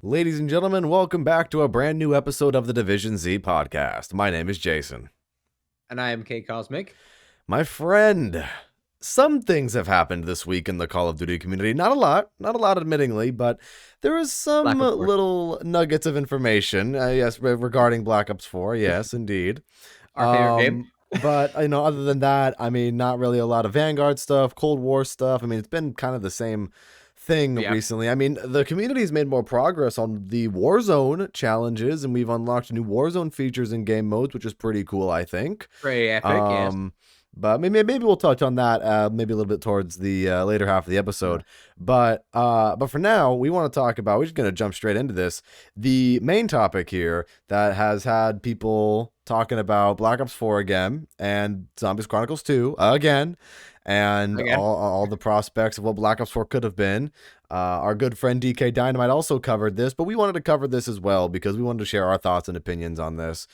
Ladies and gentlemen, welcome back to a brand new episode of the Division Z podcast. My name is Jason. And I am K Cosmic. My friend, some things have happened this week in the Call of Duty community. Not a lot admittingly, but there is some little nuggets of information, yes, regarding Black Ops 4. Yes, indeed. Our favorite game. But, other than that, not really a lot of Vanguard stuff, Cold War stuff. It's been kind of the same thing recently. The community's made more progress on the Warzone challenges, and we've unlocked new Warzone features in game modes, which is pretty cool, I think. Pretty epic, yes. But maybe we'll touch on that maybe a little bit towards the later half of the episode. Yeah. But for now, we want to talk about, we're just going to jump straight into this, the main topic here that has had people talking about Black Ops 4 again and Chronicles 2 again. And all the prospects of what Black Ops 4 could have been. Our good friend DK Dynamite also covered this, but we wanted to cover this as well because we wanted to share our thoughts and opinions on this.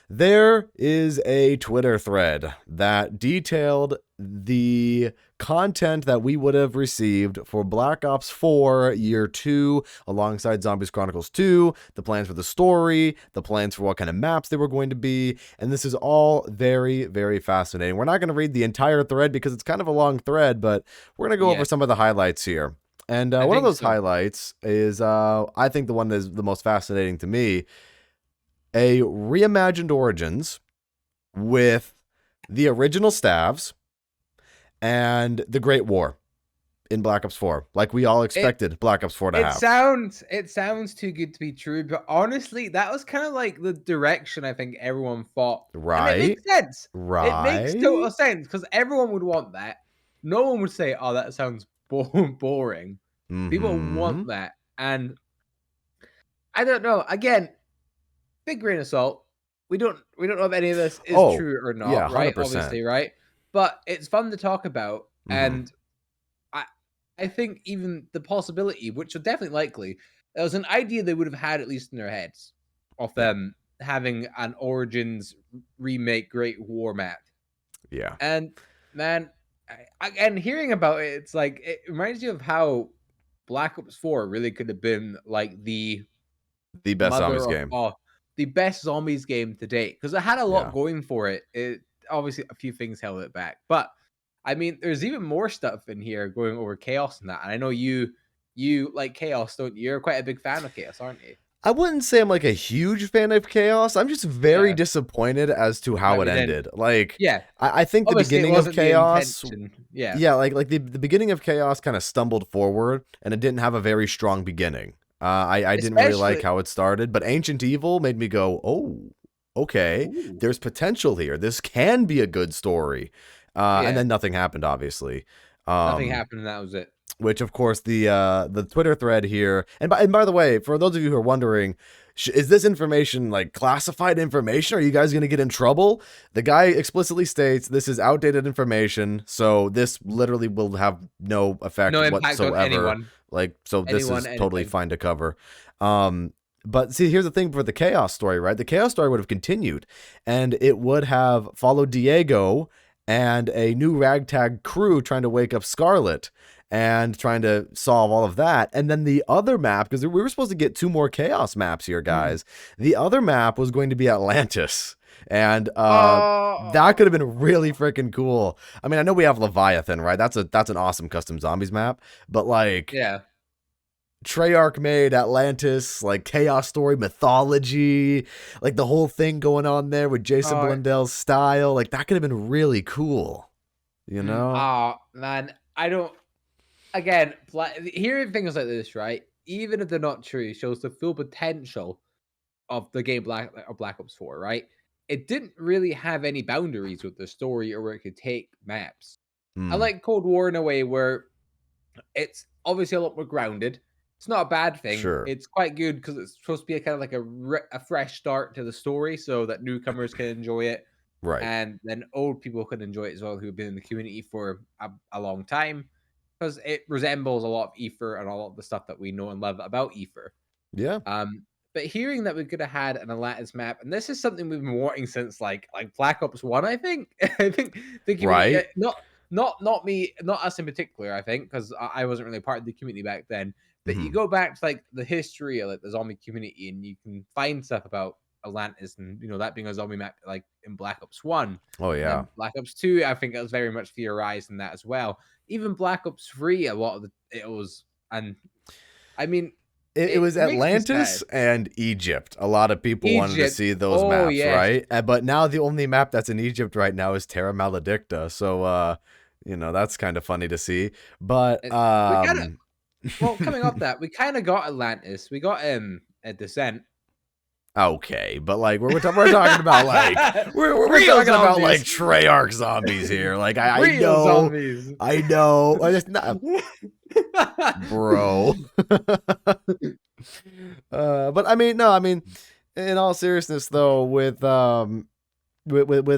There is a Twitter thread that detailed the content that we would have received for Black Ops 4 Year 2 alongside Zombies Chronicles 2, the plans for the story, the plans for what kind of maps they were going to be, and this is all very, very fascinating. We're not going to read the entire thread because it's kind of a long thread, but we're going to go over some of the highlights here. And one of those highlights is, I think the one that is the most fascinating to me, a reimagined Origins with the original Stavs and the Great War in Black Ops 4, like we all expected Black Ops 4 to have. It sounds too good to be true, but honestly, that was kind of like the direction I think everyone thought. Right. And it makes sense. Right. It makes total sense because everyone would want that. No one would say, "Oh, that sounds boring." Mm-hmm. People want that, and I don't know. Again, big grain of salt. We don't know if any of this is true or not. Yeah, 100%. Right? Obviously, right? But it's fun to talk about, and I think even the possibility, which are definitely likely, there was an idea they would have had at least in their heads of them having an Origins remake Great War map. Yeah. And man, and hearing about it, it's like it reminds you of how Black Ops 4 really could have been like the best zombies game. The best zombies game to date, because it had a lot going for it. It obviously a few things held it back, but there's even more stuff in here going over Chaos and that. And I know you like Chaos, don't you? You're quite a big fan of Chaos, aren't you? I wouldn't say I'm like a huge fan of Chaos. I'm just very disappointed as to how it ended. I think the beginning of Chaos, like the beginning of Chaos kind of stumbled forward, and it didn't have a very strong beginning. I didn't really like how it started, but Ancient Evil made me go, oh, okay, there's potential here. This can be a good story. And then nothing happened, obviously. Nothing happened, and that was it. Which, of course, the Twitter thread here, and by the way, for those of you who are wondering, is this information like classified information? Are you guys going to get in trouble? The guy explicitly states this is outdated information, so this literally will have no effect whatsoever. On anyone. This is totally fine to cover. But see, here's the thing for the Chaos story, right? The Chaos story would have continued, and it would have followed Diego and a new ragtag crew trying to wake up Scarlet and trying to solve all of that. And then the other map, because we were supposed to get 2 more Chaos maps here, guys. The other map was going to be Atlantis. And that could have been really freaking cool. I know we have Leviathan, right? That's an awesome custom zombies map. But Treyarch made Atlantis, like Chaos story mythology, like the whole thing going on there with Jason Blundell's style. Like that could have been really cool, you know? Oh, man. I don't. Again, hearing things like this, right? Even if they're not true, shows the full potential of the game Black Ops 4, right? It didn't really have any boundaries with the story or where it could take maps. I like Cold War in a way where it's obviously a lot more grounded. It's not a bad thing. Sure. It's quite good because it's supposed to be a kind of like a fresh start to the story so that newcomers can enjoy it. Right. And then old people can enjoy it as well who have been in the community for a long time, because it resembles a lot of Ether and a lot of the stuff that we know and love about Ether. Yeah. But hearing that we could have had an Atlantis map, and this is something we've been wanting since like Black Ops 1, I think. I think the community, Right? not me, not us in particular, I think, because I wasn't really part of the community back then. But you Hmm. go back to like the history of like the zombie community, and you can find stuff about Atlantis, and that being a zombie map, like in Black Ops 1, Oh and yeah. then Black Ops 2. I think it was very much theorized in that as well. Even Black Ops 3, a lot of it was, and I mean, It it was makes me Atlantis sad. and Egypt. A lot of people wanted to Egypt. see those Oh maps, yes. right? But now the only map that's in Egypt right now is Terra Maledicta. So that's kind of funny to see. But We kind of, well, coming off that, we kind of got Atlantis. We got a Descent. okay, but like we're talking about like we're Real talking about like zombies. Treyarch zombies here. Like I Real know, zombies. I know. It's not, bro. But I mean, no, I mean, in all seriousness, though, with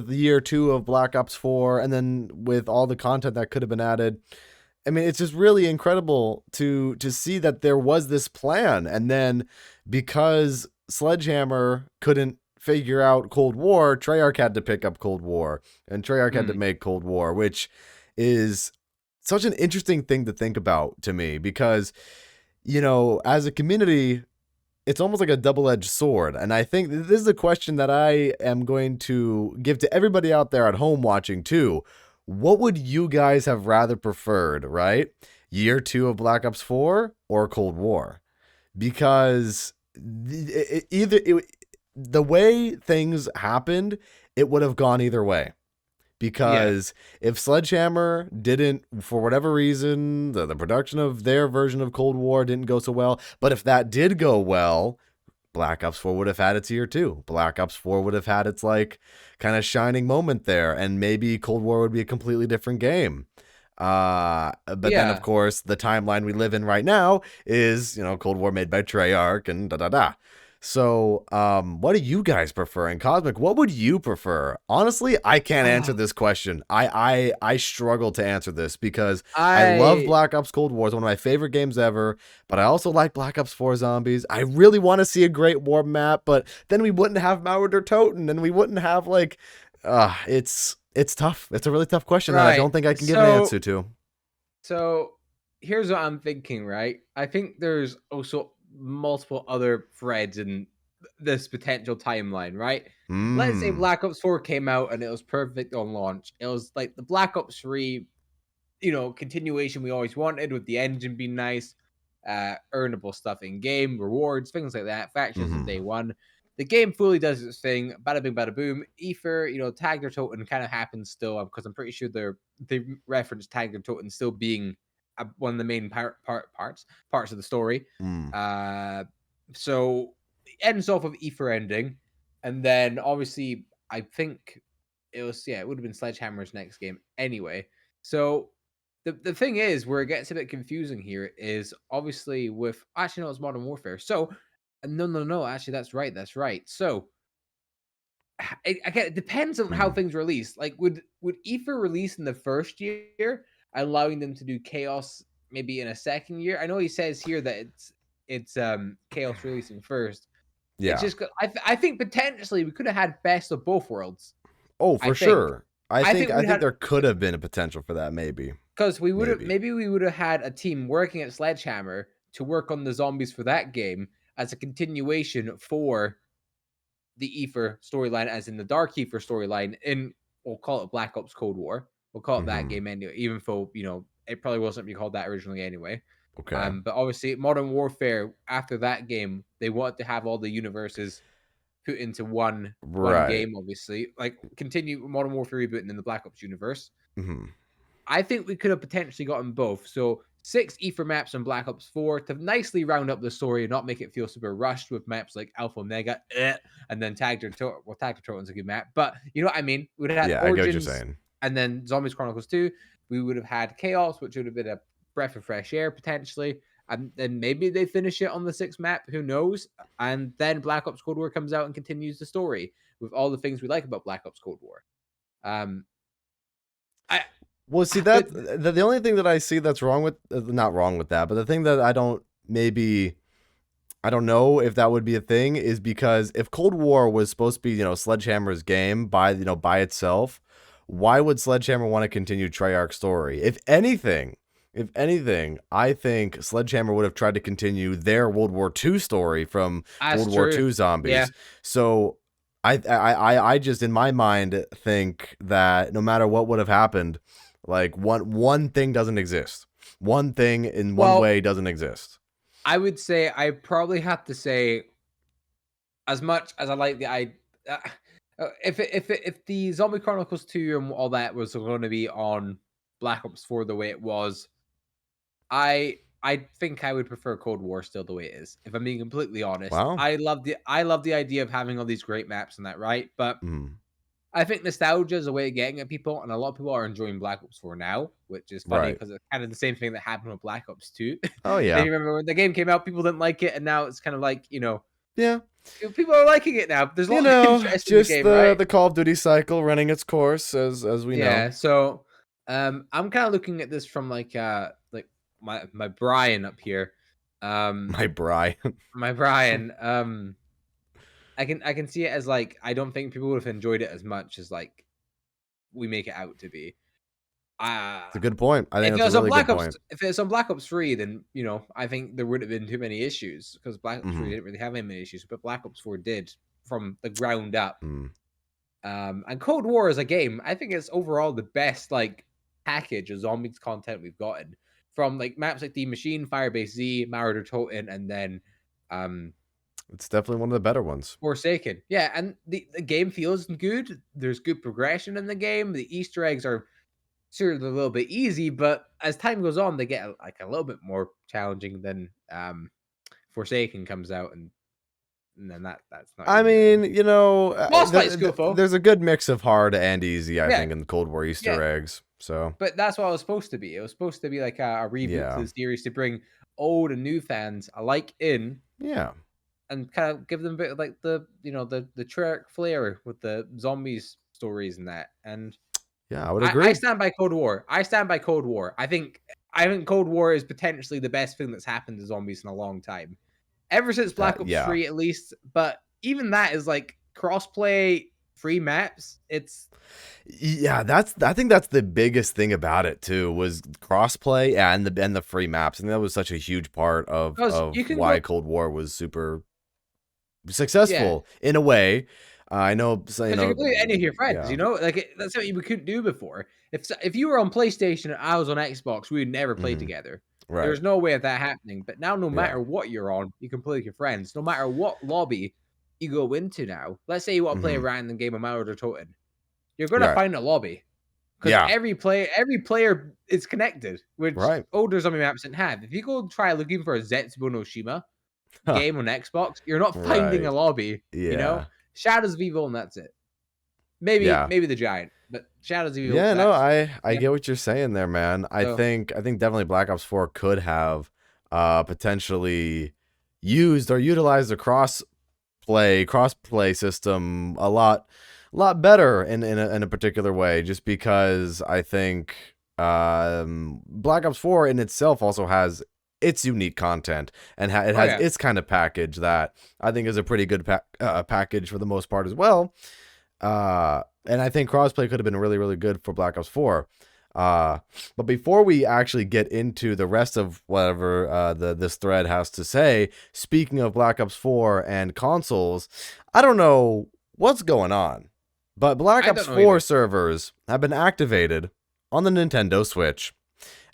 year two of Black Ops 4, and then with all the content that could have been added, I mean, it's just really incredible to see that there was this plan, and then because Sledgehammer couldn't figure out Cold War, Treyarch had to pick up Cold War, and Treyarch had to make Cold War, which is such an interesting thing to think about to me because as a community, it's almost like a double-edged sword. And I think this is a question that I am going to give to everybody out there at home watching too. What would you guys have rather preferred, right? Year two of Black Ops 4 or Cold War? Because the way things happened, it would have gone either way. Yeah. Because if Sledgehammer didn't, for whatever reason, the production of their version of Cold War didn't go so well, but if that did go well, Black Ops 4 would have had its year too. Black Ops 4 would have had its like kind of shining moment there, and maybe Cold War would be a completely different game. But then of Yeah. course the timeline we live in right now is Cold War made by Treyarch and da da da. So, what do you guys prefer? And Cosmic, what would you prefer? Honestly, I can't answer this question. I struggle to answer this because I love I Black Ops Cold War. It's one of my favorite games ever, but I also like Black Ops 4 Zombies. I really want to see a Great War map, but then we wouldn't have Mauer der Toten, and we wouldn't have like it's tough. It's a really tough question that I right. don't think I can give an answer to. So here's what I'm thinking, right? I think there's also multiple other threads in this potential timeline, right? Let's say Mm. Black Ops 4 came out and it was perfect on launch. It was like the Black Ops 3, continuation we always wanted, with the engine being nice, earnable stuff in game, rewards, things like that, factions of Mm-hmm. day one. The game fully does its thing. Bada bing, bada boom. Ether, Tag their token kind of happens still, because I'm pretty sure they reference Tag their token still being one of the main parts of the story. Mm. So it ends off of Ether ending, and then obviously I think it would have been Sledgehammer's next game anyway. So the thing is, where it gets a bit confusing here is obviously with, actually no, it's Modern Warfare. So no, actually that's right. So again, it depends on how Mm. things release. Like, would Ether release in the first year, allowing them to do Chaos maybe in a second year? I know he says here that it's Chaos releasing first. It's Yeah. just I think potentially we could have had best of both worlds. Oh, I for think sure. I I think think I we'd think had, there could have been a potential for that, maybe. because we would have, Maybe. maybe we would have had a team working at Sledgehammer to work on the zombies for that game as a continuation for the Ether storyline, as in the Dark Ether storyline. In, we'll call it Black Ops Cold War. We'll call it that Mm-hmm. game anyway, even though it probably wasn't be called that originally anyway. Okay. But obviously, Modern Warfare, after that game, they wanted to have all the universes put into one Right. game. Obviously, like continue Modern Warfare rebooting in the Black Ops universe. Mm-hmm. I think we could have potentially gotten both. So 6 Ether maps on Black Ops 4 to nicely round up the story and not make it feel super rushed with maps like Alpha Omega, and then Tag Your Toten's a good map. But you know what I mean? We'd have had Yeah, I get what you're Origins, saying. and then Zombies Chronicles 2. We would have had Chaos, which would have been a breath of fresh air potentially. And then maybe they finish it on the 6th map, who knows? And then Black Ops Cold War comes out and continues the story with all the things we like about Black Ops Cold War. Um, I Well, see but that the only thing that I see that's wrong with not wrong with that, but the thing that I don't maybe I don't know if that would be a thing, is because if Cold War was supposed to be, Sledgehammer's game by itself, why would Sledgehammer want to continue Treyarch's story? If anything, I think Sledgehammer would have tried to continue their World War II story from That's World War true. II Yeah. zombies. So I just in my mind think that no matter what would have happened, like one thing doesn't exist. One thing in one Well, way doesn't exist. I would say I probably have to say, as much as I like the if the Zombie Chronicles 2 and all that was going to be on Black Ops 4 the way it was, I think I would prefer Cold War still the way it is. If I'm being completely honest, Wow. I love the idea of having all these great maps and that, right? But Mm, I think nostalgia is a way of getting at people, and a lot of people are enjoying Black Ops 4 now, which is funny right. because it's kind of the same thing that happened with Black Ops 2. Oh If yeah. you remember when the game came out, people didn't like it, and now it's kind of like, Yeah. people are liking it now. There's a lot of interest in the Just game, the right? the Call of Duty cycle running its course as we know. Yeah. So, I'm kind of looking at this from like my Brian up here. My Brian. My Brian. I can see it as like I don't think people would have enjoyed it as much as like we make it out to be. Uh It's a good point. I think if it that's a was on really good Black Ops, point. if it was on Black Ops 3, then I think there would have been too many issues because Black Ops 3 Hmm. didn't really have any many issues, but Black Ops 4 did from the ground up. Mm. And Cold War as a game, I think it's overall the best like package of zombies content we've gotten from like maps like the Machine, Firebase Z, Marauder Toten, and then um It's definitely one of the better ones. Forsaken. Yeah, and the game feels good. There's good progression in the game. The Easter eggs are sure they're a little bit easy, but as time goes on, they get like a little bit more challenging than Forsaken comes out, and then that's not I even really. mean, Boss fight's cool, though. there's a good mix of hard and easy, I Yeah, think, in the Cold War yeah. Easter eggs. So But that's what it was supposed to be. It was supposed to be like a reboot to yeah, the series to bring old and new fans alike in yeah, and kind of give them a bit of like the Treyarch flair with the zombies stories and that. And yeah. I would I agree. stand by Cold War. I stand by Cold War. I think Cold War is potentially the best thing that's happened to zombies in a long time. Ever since Black Ops Yeah, 3 at least, but even that is like crossplay free maps. It's yeah. I think that's the biggest thing about it too, was crossplay and the free maps, and that was such a huge part of because you of can go why Cold War was super yeah, successful in a way. I know, so, because you can play with any of your friends, yeah, like that's something we couldn't do before. If you were on PlayStation and I was on Xbox, we would never play hmm, together. right, There's no way of that happening. But now, no yeah, matter what you're on, you can play with your friends. No matter what lobby you go into now. Let's say you want to play a hmm, random game of Mario or Toten, you're gonna right, find a lobby because yeah, every player is connected, which right, older zombie maps didn't have. If you go try looking for a Zetsubo no Shima huh, game on Xbox, you're not finding a right, lobby. yeah. Shadows of Evil, and that's it. Maybe Yeah. maybe the Giant, but Shadows of Evil. Yeah, no, That's I yeah. get what you're saying there, man. I So think I think definitely Black Ops 4 could have potentially used or utilized the cross play system a lot better in a particular way, just because I think Black Ops 4 in itself also has its unique content, and it oh has yeah, its kind of package that I think is a pretty good package for the most part as well. And I think crossplay could have been really, really good for Black Ops 4. But before we actually get into the rest of whatever this thread has to say, speaking of Black Ops 4 and consoles, I don't know what's going on, but Black I Ops don't know 4 either. servers have been activated on the Nintendo Switch.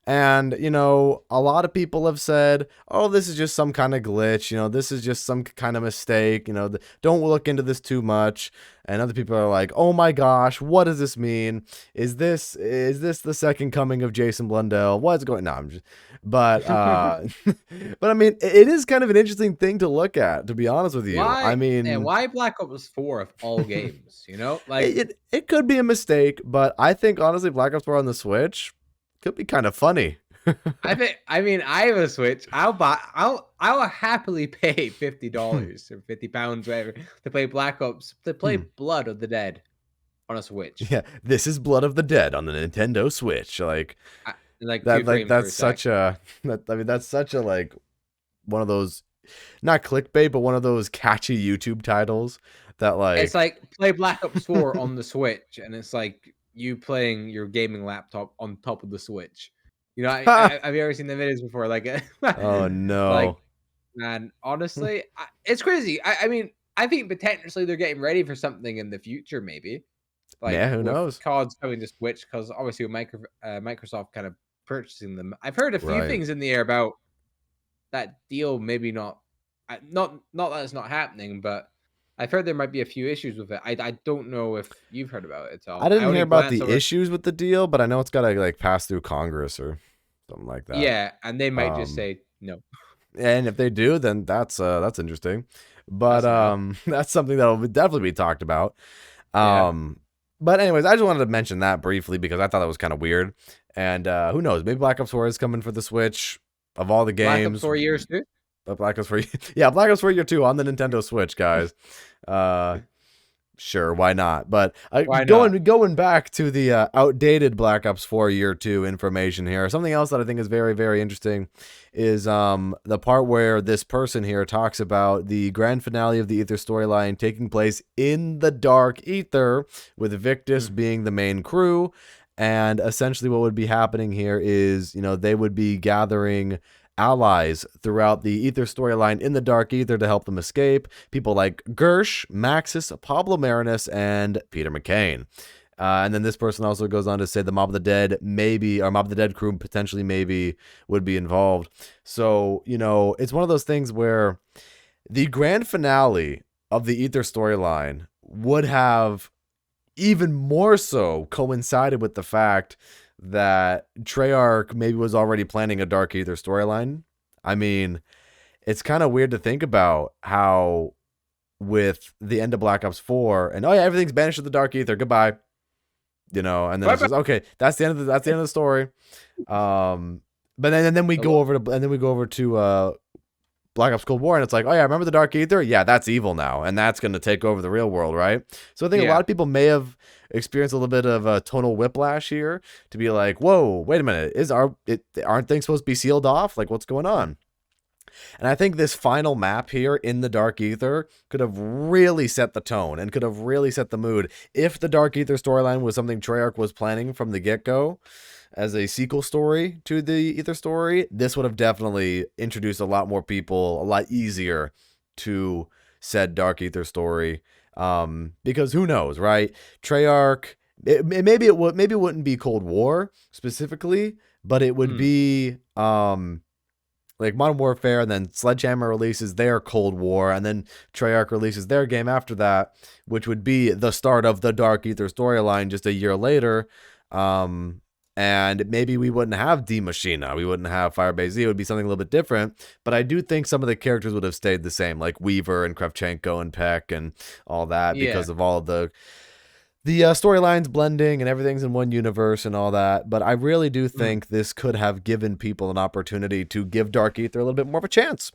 And, a lot of people have said, oh, this is just some kind of glitch. This is just some kind of mistake. Don't look into this too much. And other people are like, oh my gosh, what does this mean? Is this the second coming of Jason Blundell? What's going on? But, but I mean, it is kind of an interesting thing to look at, to be honest with you. I Why? Yeah, mean, why Black Ops 4 of all games? Like it could be a mistake, but I think honestly, Black Ops 4 on the Switch could be kind of funny. I have a Switch. I'll happily pay $50 or £50, whatever, to play Black Ops, to play Hmm. Blood of the Dead on a Switch. Yeah, this is Blood of the Dead on the Nintendo Switch. Like Like two that, like frames per that's second. such a. I mean, that's such a like one of those not clickbait, but one of those catchy YouTube titles that It's like, like play Black Ops 4 on the Switch, and it's like you playing your gaming laptop on top of the Switch. You know, ha! have you ever seen the videos before? Like, Oh like no. man, honestly, it's crazy. I mean, I think potentially they're getting ready for something in the future, maybe like Yeah, who with knows? cards coming to Switch, because obviously with Microsoft kind of purchasing them. I've heard a few Right. things in the air about that deal. Maybe not, not that it's not happening, but I've heard there might be a few issues with it. I don't know if you've heard about it at I all. I didn't hear only about glanced the over. issues with the deal, but I know it's got to like pass through Congress or something like that. Yeah, and they might just Um, say no. and if they do, then that's interesting. But That's no. that's something that'll definitely be talked about. Yeah, Um, but anyways, I just wanted to mention that briefly because I thought that was kind of weird. And who knows? Maybe Black Ops 4 is coming for the Switch of all the Black Ops games. 4 years too. But Black Ops 4, yeah, Black Ops 4 Year 2 on the Nintendo Switch, guys. Uh, Sure, why not? But Why not? going back to the outdated Black Ops 4 Year 2 information here. Something else that I think is very very interesting is the part where this person here talks about the grand finale of the Ether storyline taking place in the Dark Ether, with Victus Mm. being the main crew. And essentially what would be happening here is, they would be gathering allies throughout the Ether storyline in the Dark Ether to help them escape. People like Gersh, Maxis, Pablo Marinus, and Peter McCain. And then this person also goes on to say the Mob of the Dead maybe, or Mob of the Dead crew potentially maybe would be involved. So, it's one of those things where the grand finale of the Ether storyline would have even more so coincided with the fact that Treyarch maybe was already planning a Dark Ether storyline. I mean, it's kind of weird to think about how with the end of Black Ops 4 and oh yeah, everything's banished to the Dark Ether, goodbye. And then Bye it's bye. just okay, that's the end of the story. But then we go over to Black Ops Cold War, and it's like, oh yeah, remember the Dark Ether? Yeah, that's evil now, and that's going to take over the real world, right? So I think a lot Yeah. of people may have experienced a little bit of a tonal whiplash here to be like, whoa, wait a minute, aren't things supposed to be sealed off? Like, what's going on? And I think this final map here in the Dark Ether could have really set the tone and could have really set the mood if the Dark Ether storyline was something Treyarch was planning from the get-go as a sequel story to the Ether story. This would have definitely introduced a lot more people, a lot easier to said Dark Ether story. Because who knows, right? Treyarch, maybe it wouldn't be Cold War specifically, but it would Mm. be like Modern Warfare, and then Sledgehammer releases their Cold War, and then Treyarch releases their game after that, which would be the start of the Dark Ether storyline just a year later. And maybe we wouldn't have D Machina, we wouldn't have Firebase Z, it would be something a little bit different. But I do think some of the characters would have stayed the same, like Weaver and Kravchenko and Peck and all that, Yeah. because of all of the storylines blending and everything's in one universe and all that. But I really do Mm. think this could have given people an opportunity to give Dark Ether a little bit more of a chance.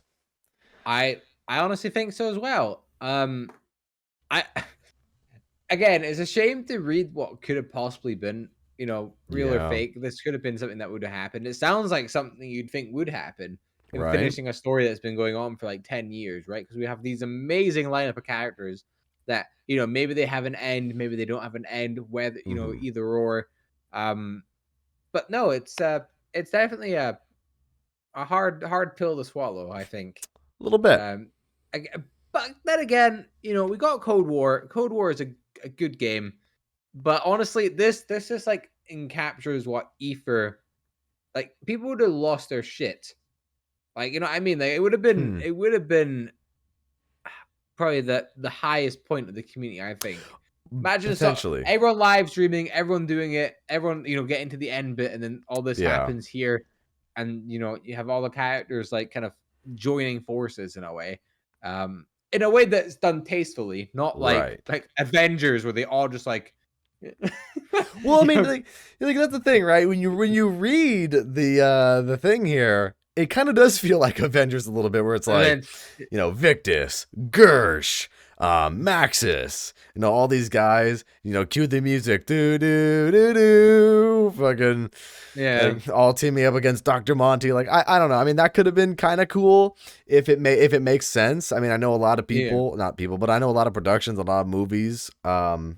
I honestly think so as well. I again, it's a shame to read what could have possibly been, real or Yeah. fake. This could have been something that would have happened. It sounds like something you'd think would happen in Right. finishing a story that's been going on for like 10 years, right? Because we have these amazing lineup of characters that, maybe they have an end, maybe they don't have an end, whether, Mm-hmm. either or. Um, but no, it's definitely a hard pill to swallow, I think. A little bit. Um, but then again, we got Cold War. Cold War is a good game, but honestly, this just like encaptures what Ether, like, people would have lost their shit. Like, what I mean? Like, Hmm. it would have been probably the highest point of the community, I think. Imagine so Potentially. everyone live streaming, everyone doing it, everyone, getting to the end bit, and then all this Yeah. happens here, and you have all the characters like kind of joining forces in a way that's done tastefully, not like Right. Avengers where they all just like Well, I you mean, know, like that's the thing, right? When you read the thing here, it kind of does feel like Avengers a little bit, where it's and like, then Victus, Gersh, Maxis, all these guys, cue the music, do do do do, fucking, Yeah. like, all teaming up against Dr. Monty. Like, I don't know. I mean, that could have been kind of cool if it makes sense. I mean, I know a lot of Yeah. people, not people, but I know a lot of productions, a lot of movies, not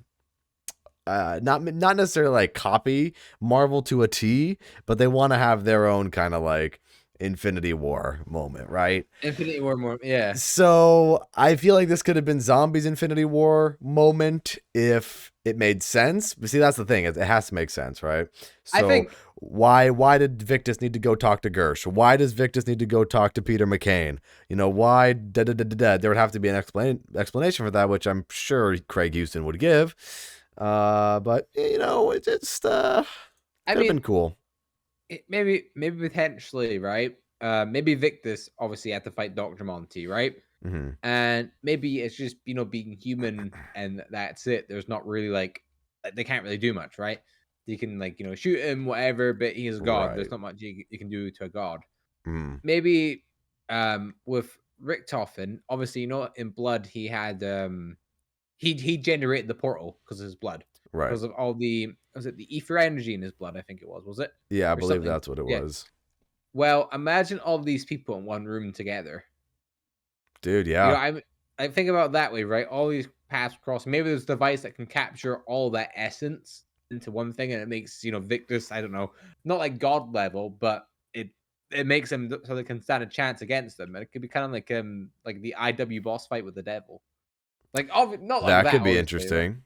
necessarily like copy Marvel to a T, but they want to have their own kind of like Infinity War moment, right? Infinity War more. Yeah. So I feel like this could have been Zombies Infinity War moment if it made sense. But see, that's the thing; it has to make sense, right? I So think. why did Victus need to go talk to Gersh? Why does Victus need to go talk to Peter McCain? Why? There would have to be an explanation for that, which I'm sure Craig Houston would give. But it just I could have been mean, cool. maybe potentially, right? Maybe Victus obviously had to fight Dr. Monty, right? Mm-hmm. And maybe it's just being human, and that's it. There's not really like they can't really do much, right? You can shoot him, whatever, but he is a god. There's Right. not much you can do to a god. Mm. Maybe with Richtofen, obviously in blood he had he generated the portal because of his blood, Right. because of all the was it the ether energy in his blood? I think it was it Yeah, I or believe something? that's what it Yeah. was. Well, imagine all these people in one room together. Dude, yeah. I think about it that way, right? All these paths crossing. Maybe there's a device that can capture all that essence into one thing, and it makes Victus, I don't know, not like god level, but it makes him so they can stand a chance against them. And it could be kind of like the IW boss fight with the devil. Like not like That that, could be obviously, interesting.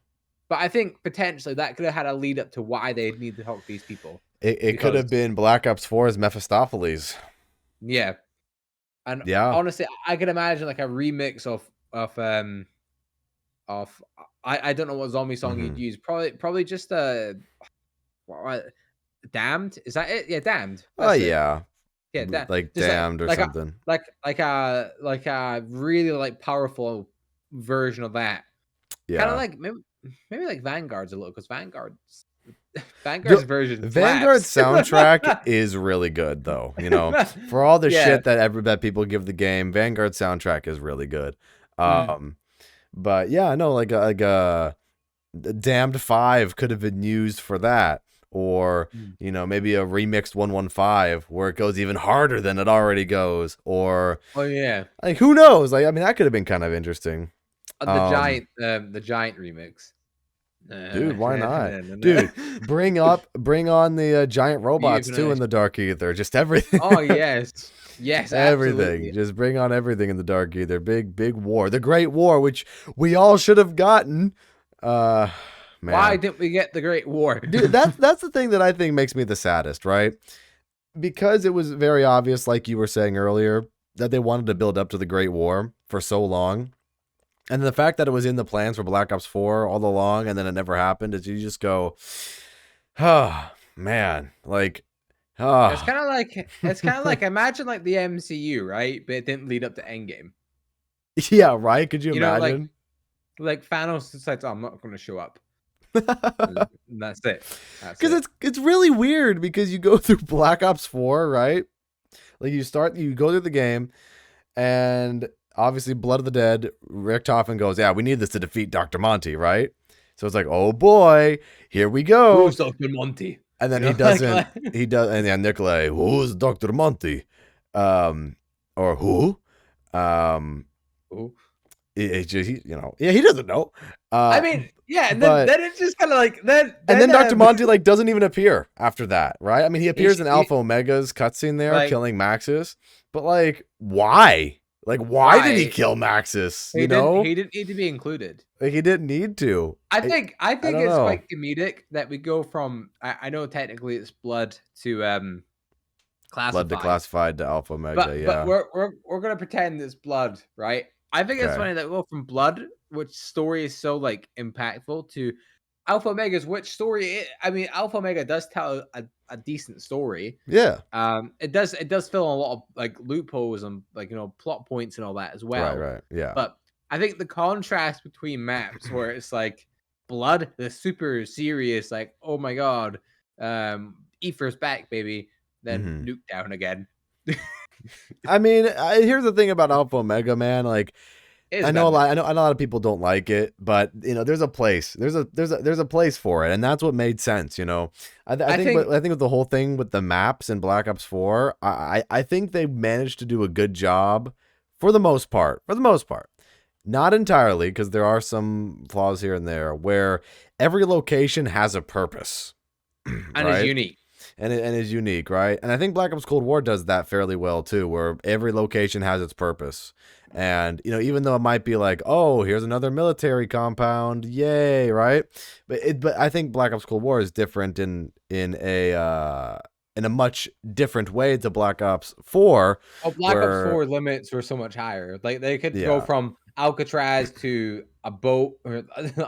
but I think potentially that could have had a lead up to why they need to talk to these people. It could Because have been Black Ops 4's Mephistopheles. yeah, and Yeah. honestly, I could imagine like a remix of I don't know what zombie song you'd Mm-hmm. use. Probably just what, Damned. Is that it? Yeah, Damned. Oh, That's it. yeah. Yeah, that Like just Damned or like a something. like a really like powerful version of that. Kind of Yeah. like maybe like Vanguard's a little, because Vanguard's The version Vanguard slaps. soundtrack is really good, though. For all the Yeah. shit that people give the game, Vanguard soundtrack is really good. Mm. But yeah, no, like Damned 5 could have been used for that. Or, Mm. maybe a remixed 115 where it goes even harder than it already goes. Or, Oh yeah. like, who knows? Like, I mean, that could have been kind of interesting. The giant remix. Dude, why not? Dude, bring on the giant robots too in the Dark Ether. Just everything. Oh yes, yes, Everything. absolutely. Just bring on everything in the Dark Ether. Big war. The Great War, which we all should have gotten. Man. Why didn't we get the Great War? Dude, that's the thing that I think makes me the saddest, right? Because it was very obvious, like you were saying earlier, that they wanted to build up to the Great War for so long. And the fact that it was in the plans for Black Ops 4 all along and then it never happened is you just go, oh, man. Like, oh. It's kind of like imagine like the MCU, right? But it didn't lead up to Endgame. Yeah, right? Could you You know, imagine? like Thanos decides, oh, I'm not going to show up. And that's it. Because it's really weird because you go through Black Ops 4, right? Like you go through the game and obviously Blood of the Dead, Rick Toffin goes, yeah, we need this to defeat Dr. Monty, right? So it's like, oh boy, here we go. Who's Dr. Monty? And then he doesn't, and then Nikolai, who's Dr. Monty? Or who? Who? He doesn't know. I mean, yeah, and but, then it's just kind of like, then Dr. Monty like doesn't even appear after that, right? I mean, he appears in Alpha Omega's cutscene there, like, killing Maxis, but like, why? Like, why did he kill Maxis? He didn't need to be included. Like, he didn't need to. I think it's quite comedic that we go from I know technically it's blood to classified. Blood to classified to Alpha Omega, yeah. But we're gonna pretend it's blood, right? I think it's funny that we go from blood, which story is so like impactful, to Alpha Omega's, which story I mean, Alpha Omega does tell a decent story. Yeah. It does fill in a lot of like loopholes and like plot points and all that as well. Right, yeah. But I think the contrast between maps where it's like blood, the super serious, like, oh my god, Ether's back, baby, then Nuke down again. I mean, here's the thing about Alpha Omega, man. Like, It is I know better a than lot. I know a lot of people don't like it, but there's a place. There's a place for it, and that's what made sense. I I think, think with the whole thing with the maps in Black Ops 4, I think they managed to do a good job for the most part. For the most part, not entirely, because there are some flaws here and there where every location has a purpose, and is right? unique. And is unique, right? And I think Black Ops Cold War does that fairly well too, where every location has its purpose. And even though it might be like, oh, here's another military compound, yay, right? But I think Black Ops Cold War is different in a much different way to Black Ops 4, Oh, Black Ops where 4 limits were so much higher. Like they could go yeah, from Alcatraz to a boat, or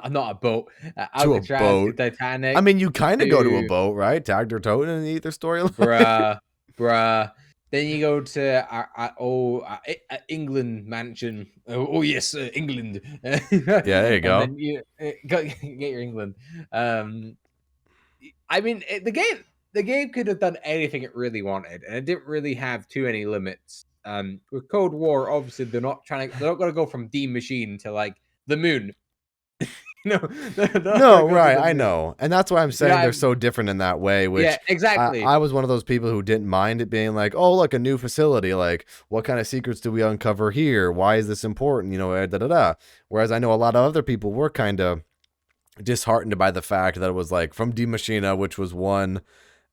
not a boat, to a Alcatraz to boat. I Titanic mean, you kind of go to a to boat, right? Tagged or toten in either storyline. bruh, bruh. Then you go to England mansion. Oh yes, England. Yeah, there you And go. then you get your England. Um, I mean, the game could have done anything it really wanted, and it didn't really have too many limits. With Cold War, obviously they're not going to go from D Machine to like the moon. No, they're not going No, to go to right, the I moon. know. And that's why I'm You know, saying they're so different in that way, yeah, which exactly. I was one of those people who didn't mind it being like, oh, look, a new facility. Like, what kind of secrets do we uncover here? Why is this important? Da da da. Whereas I know a lot of other people were kind of disheartened by the fact that it was like from D Machina, which was one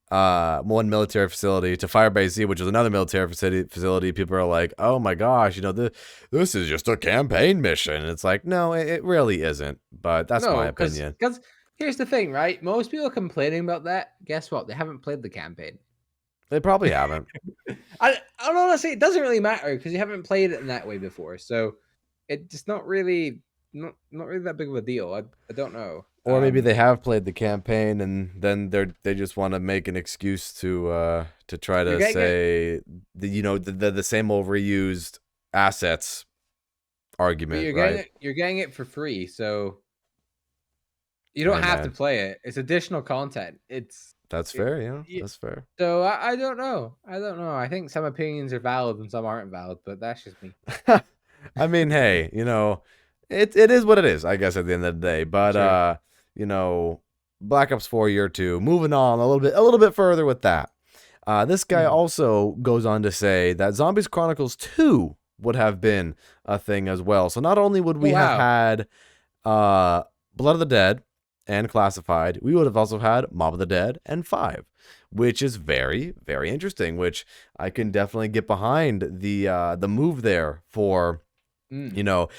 military facility, to Firebase Z, which is another military facility. People are like, oh my gosh, this is just a campaign mission. And it's like, no, it really isn't. But that's my No, because opinion. here's the thing, right? Most people complaining about that. Guess what? They haven't played the campaign. They probably haven't. I don't want to say it doesn't really matter because you haven't played it in that way before, so it's not really not really that big of a deal. I don't know. Or maybe they have played the campaign and then they just want to make an excuse to try You're to getting it. say the same old reused assets But argument, right? you're getting it for free, so you don't Hey have to man, play it. It's additional content. that's It, fair. Yeah, it- that's fair. so I don't know. I don't know. I think some opinions are valid and some aren't valid, but that's just me. I mean, hey, it is what it is, I guess, at the end of the day. But True. you know, Black Ops 4 Year 2, moving on a little bit further with that. This guy Mhm. also goes on to say that Zombies Chronicles 2 would have been a thing as well. So not only would Oh we have wow. had Blood of the Dead and Classified, we would have also had Mob of the Dead and 5, which is very, very interesting, which I can definitely get behind the move there for, Mm. you know,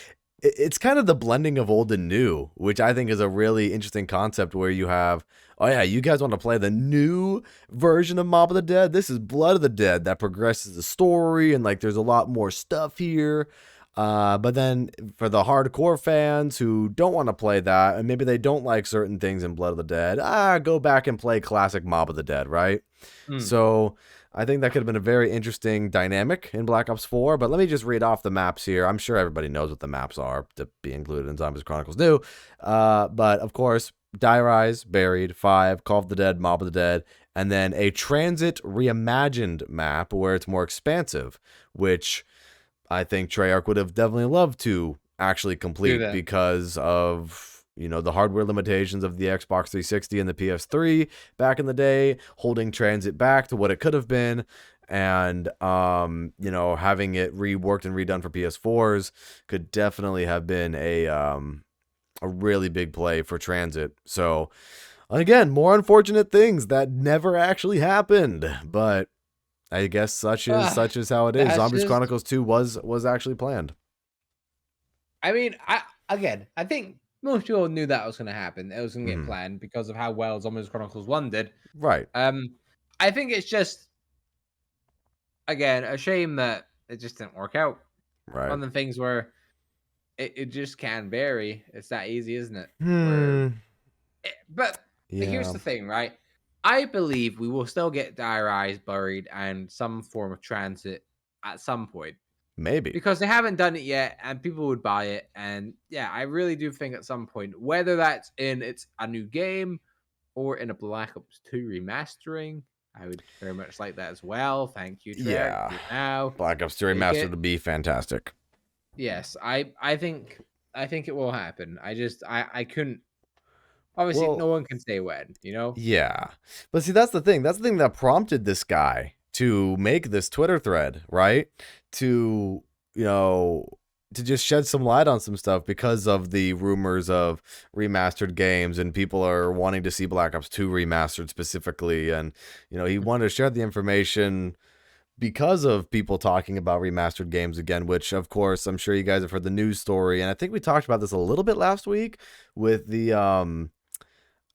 it's kind of the blending of old and new, which I think is a really interesting concept where you have, oh yeah, you guys want to play the new version of Mob of the Dead? This is Blood of the Dead that progresses the story and like there's a lot more stuff here. But then for the hardcore fans who don't want to play that and maybe they don't like certain things in Blood of the Dead, go back and play classic Mob of the Dead, right? Mm. So I think that could have been a very interesting dynamic in Black Ops 4. But let me just read off the maps here. I'm sure everybody knows what the maps are to be included in Zombies Chronicles New. But of course, Die Rise, Buried, 5, Call of the Dead, Mob of the Dead, and then a Transit Reimagined map where it's more expansive, which I think Treyarch would have definitely loved to actually Do complete that. because of the hardware limitations of the Xbox 360 and the PS3 back in the day, holding Transit back to what it could have been, and having it reworked and redone for PS4s could definitely have been a really big play for Transit. So again, more unfortunate things that never actually happened, but I guess Ah, such is how it is. that's Zombies just. Chronicles 2 was actually planned. I mean, I think most people knew that was going to happen. It was going to get Hmm. planned because of how well Zombies Chronicles One did. Right. I think it's just again a shame that it just didn't work out. Right. One of the things where it just can vary. It's that easy, isn't it? Where, Hmm. but here's Yeah. the thing, right? I believe we will still get Dire Eyes buried and some form of transit at some point Maybe. because they haven't done it yet and people would buy it. And yeah, I really do think at some point, whether that's in it's a new game or in a Black Ops 2 remastering, I would very much like that as well. Thank you, Treyarch. Yeah. Do it now. Black Ops 2 Make Remastered it. would be fantastic. Yes, I think it will happen. I couldn't. Obviously, no Well, one can say when. yeah. But see, that's the thing. That's the thing that prompted this guy to make this Twitter thread, right? To, you know, to just shed some light on some stuff because of the rumors of remastered games and people are wanting to see Black Ops 2 remastered specifically. And, he wanted to share the information because of people talking about remastered games again, which of course I'm sure you guys have heard the news story. And I think we talked about this a little bit last week with the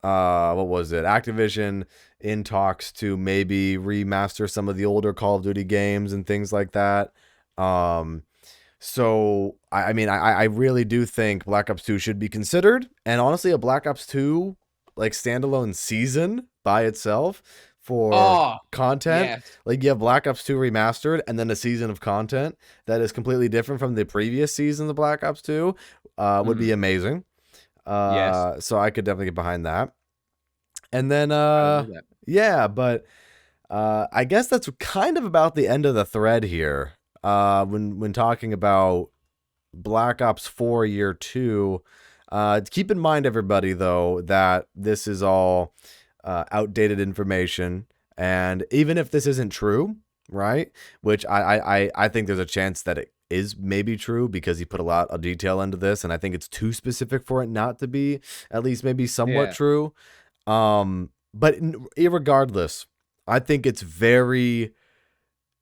what was it? Activision in talks to maybe remaster some of the older Call of Duty games and things like that. Um, so I mean, I really do think Black Ops 2 should be considered, and honestly, a Black Ops 2 like standalone season by itself for Oh, content, yes. like you have Black Ops 2 remastered and then a season of content that is completely different from the previous seasons of Black Ops 2, would be Mm, amazing. yes, So I could definitely get behind that. And then I would love that. yeah, but I guess that's kind of about the end of the thread here. When talking about Black Ops 4 Year 2, keep in mind everybody though that this is all outdated information, and even if this isn't true, right? Which I think there's a chance that it is maybe true because he put a lot of detail into this, and I think it's too specific for it not to be at least maybe somewhat Yeah. true. But irregardless, I think it's very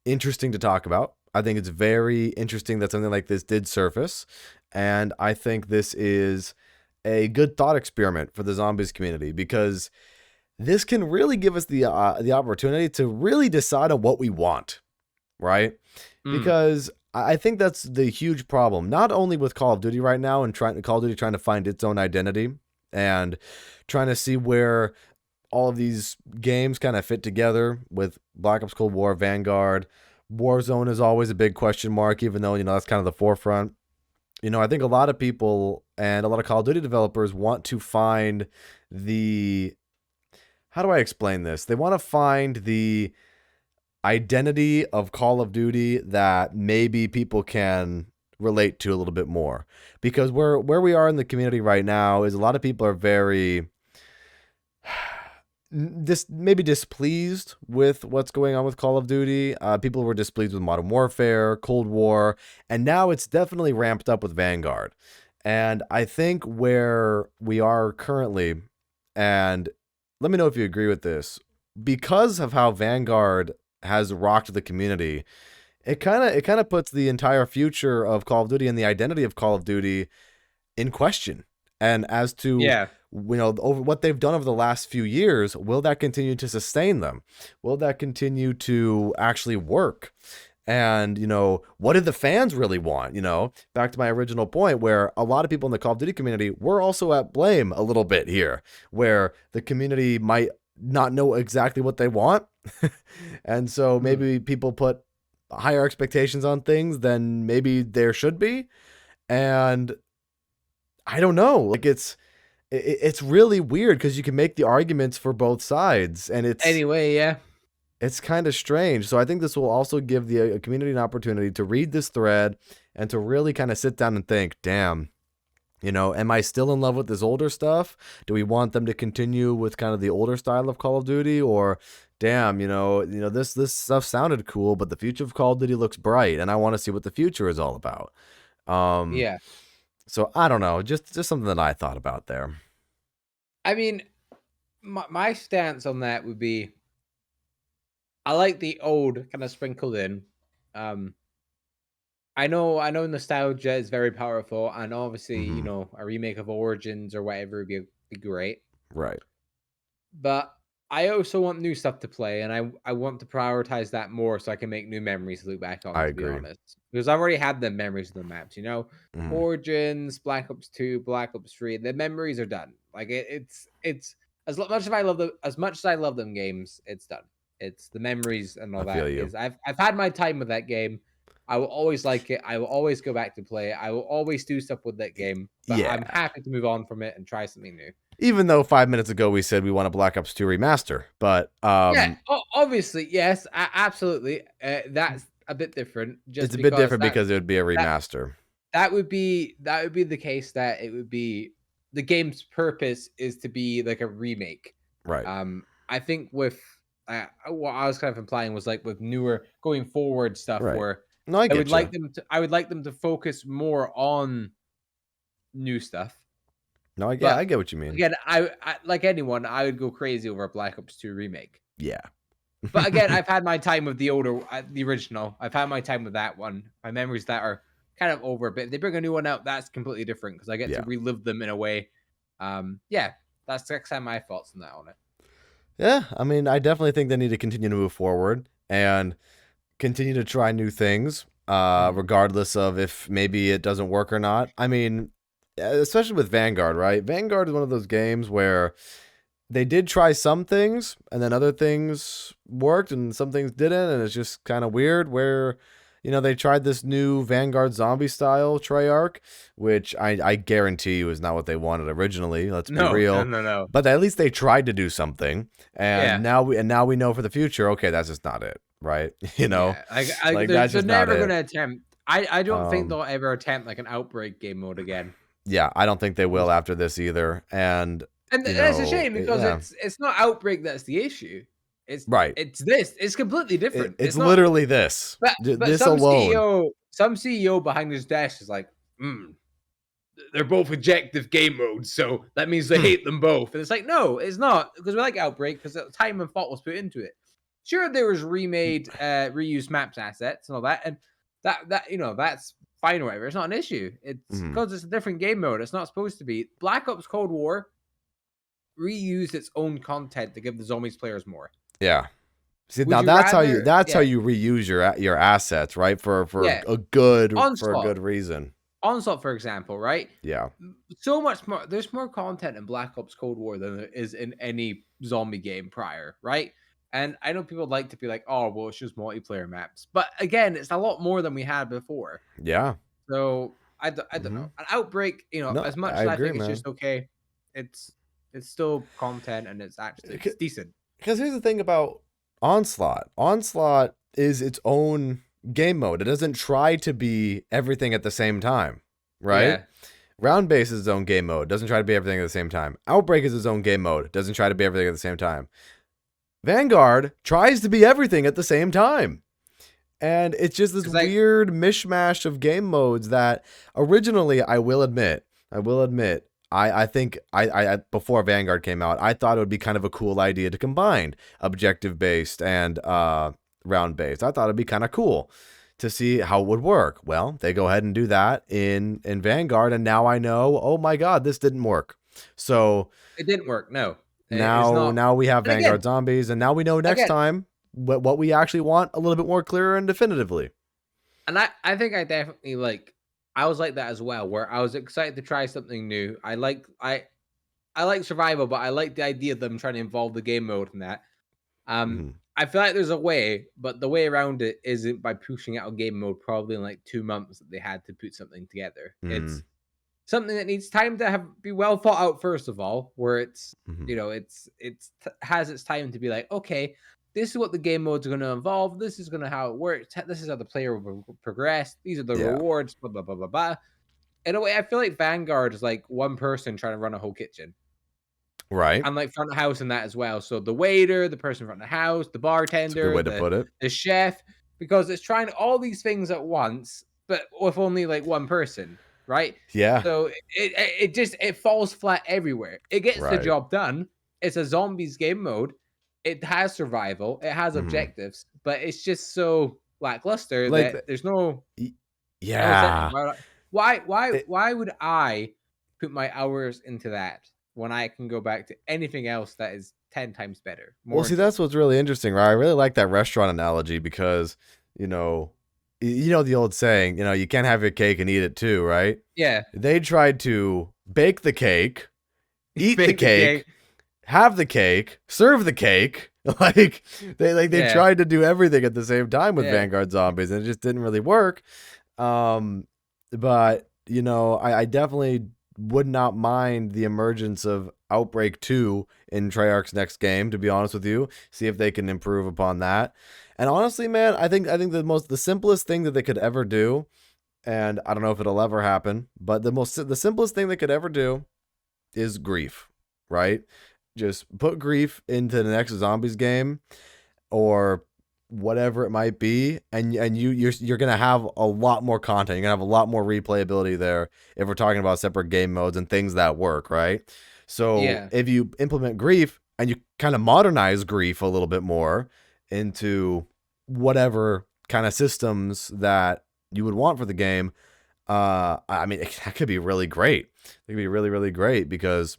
interesting to talk about. I think it's very interesting that something like this did surface, and I think this is a good thought experiment for the zombies community because this can really give us the opportunity to really decide on what we want, right? Mm, Because I think that's the huge problem, not only with Call of Duty right now and Call of Duty trying to find its own identity and trying to see where all of these games kind of fit together with Black Ops Cold War, Vanguard. Warzone is always a big question mark, even though, that's kind of the forefront. I think a lot of people and a lot of Call of Duty developers want to find the. How do I explain this? They want to find the identity of Call of Duty that maybe people can relate to a little bit more. Because where we are in the community right now is a lot of people are very this maybe displeased with what's going on with Call of Duty. People were displeased with Modern Warfare, Cold War, and now it's definitely ramped up with Vanguard. And I think where we are currently, and let me know if you agree with this, because of how Vanguard has rocked the community, it kind of puts the entire future of Call of Duty and the identity of Call of Duty in question. And as to yeah. over what they've done over the last few years, will that continue to sustain them? Will that continue to actually work? And what did the fans really want? Back to my original point, where a lot of people in the Call of Duty community were also at blame a little bit here, where the community might not know exactly what they want, and so Mm. maybe people put higher expectations on things than maybe there should be. And I don't know, like it's really weird because you can make the arguments for both sides, and Anyway, yeah. it's kind of strange. So I think this will also give the community an opportunity to read this thread and to really kind of sit down and think, damn, am I still in love with this older stuff? Do we want them to continue with kind of the older style of Call of Duty, or damn, this stuff sounded cool, but the future of Call of Duty looks bright, and I want to see what the future is all about. Um, Yeah. so I don't know, just something that I thought about there. I mean, my stance on that would be I like the old kind of sprinkled in. Um, I know nostalgia is very powerful, and obviously, Mm-hmm. a remake of Origins or whatever would be great. Right. But I also want new stuff to play, and I want to prioritize that more so I can make new memories to look back on, I to be agree. honest. Because I've already had the memories of the maps, Mm-hmm. Origins, Black Ops 2, Black Ops 3, the memories are done. Like it's much as I love them as much as I love them games, it's done. It's the memories and all I feel that you. is I've had my time with that game. I will always like it. I will always go back to play it. I will always do stuff with that game, but Yeah. I'm happy to move on from it and try something new. Even though 5 minutes ago we said we want a Black Ops 2 remaster, but Yeah, obviously, yes, absolutely. That's a bit different, it's just a bit because different because it would be a that remaster. that would be the case that it would be the game's purpose is to be like a remake. Right. I think with what I was kind of implying was like with newer going forward stuff Right. where No, I get you. I would like them to focus more on new stuff. No, I But get what you mean. again, I like anyone, I would go crazy over a Black Ops 2 remake. Yeah. But again, I've had my time with the original. I've had my time with that one. My memories that are kind of over. But if they bring a new one out, that's completely different because I get to Yeah. relive them in a way. Yeah, that's kind of my thoughts on that on it. Yeah, I mean, I definitely think they need to continue to move forward and continue to try new things, Mhm. regardless of if maybe it doesn't work or not. I mean, especially with Vanguard, right? Vanguard is one of those games where they did try some things and then other things worked and some things didn't, and it's just kind of weird where they tried this new Vanguard zombie style Treyarch, which I guarantee you is not what they wanted originally. Let's be No, no, real. no, no. But at least they tried to do something, and Yeah, now we know for the future. Okay, that's just not it, right? yeah. Like that's They're just not never it. gonna attempt. I don't think Um, they'll ever attempt like an outbreak game mode again. yeah, I don't think they will after this either. And And that's a shame because yeah, it's not outbreak that's the issue. It's right. it's this. It's completely different. It's It's not. literally this, But this alone. some CEO behind his desk is like, they're both objective game modes, so that means they hate them both. And it's like, no, it's not because we like Outbreak because time and thought was put into it. Sure, there was reused maps assets and all that, and that's fine or whatever. It's not an issue. It's Mhm. because it's a different game mode. It's not supposed to be. Black Ops Cold War reused its own content to give the zombies players more. Yeah. See, Would now you that's how you rather? that's how Yeah, you reuse your assets, right? For yeah. a Onslaught, good reason. Onslaught, for example, right? Yeah. So much more. There's more content in Black Ops Cold War than there is in any zombie game prior, right? And I know people like to be like, "Oh, well, it's just multiplayer maps," but again, it's a lot more than we had before. Yeah. So I don't Hmm. know. An Outbreak, No, as much I as I agree, think it's man. just okay, it's it's still content and it's decent. Because here's the thing about Onslaught. Onslaught is its own game mode. It doesn't try to be everything at the same time, right? Yeah, Round base is its own game mode. Doesn't try to be everything at the same time. Outbreak is its own game mode. Doesn't try to be everything at the same time. Vanguard tries to be everything at the same time. And it's just this it's like weird mishmash of game modes that originally, I will admit, I think I before Vanguard came out, I thought it would be kind of a cool idea to combine objective based and round based. I thought it'd be kind of cool to see how it would work. Well, they go ahead and do that in Vanguard, and now I know, oh my God, this didn't work. So it didn't work. No, it's now not. now we have And again, Vanguard zombies, and now we know next again, time what we actually want a little bit more clearer and definitively. and I think I definitely I was like that as well, where I was excited to try something new. I like survival, but I like the idea of them trying to involve the game mode in that. Hmm. I feel like there's a way, but the way around it isn't by pushing out a game mode probably in like 2 months that they had to put something together. Mm. It's something that needs time to be well thought out first of all, where it's Hmm. has its time to be like, okay, this is what the game modes are going to involve. This is going to how it works. This is how the player will progress. These are the Yeah. rewards. Blah blah blah blah blah. In a way, I feel like Vanguard is like one person trying to run a whole kitchen. Right. And like front of house and that as well. So the waiter, the person front of the house, the That's a good bartender, way to put it. the chef, because it's trying all these things at once, but with only like one person, right? Yeah. So it just it falls flat everywhere. It gets the Right. job done. It's a zombies game mode. It has survival. It has Hmm. objectives, but it's just so lackluster Like, that there's no y- incentive. yeah. It, Why would I put my hours into that when I can go back to anything else that is 10 times better, well, more see, that's enjoyable? what's really interesting, right? I really like that restaurant analogy because, you know, the old saying, you can't have your cake and eat it too, right? Yeah, They tried to bake the cake, eat the bake the cake. cake, have the cake, serve the cake. Like they Yeah, tried to do everything at the same time with yeah. Vanguard Zombies, and it just didn't really work. Um, but I definitely would not mind the emergence of Outbreak 2 in Treyarch's next game, to be honest with you. See if they can improve upon that. And honestly, man, I think the simplest thing that they could ever do and I don't know if it'll ever happen, but the simplest thing they could ever do is grief, right? Just put grief into the next zombies game or whatever it might be, and you're gonna have a lot more content. You're gonna have a lot more replayability there if we're talking about separate game modes and things that work, right? So Yeah. if you implement grief and you kind of modernize grief a little bit more into whatever kind of systems that you would want for the game, I mean, that could be really great. It could be really, really great because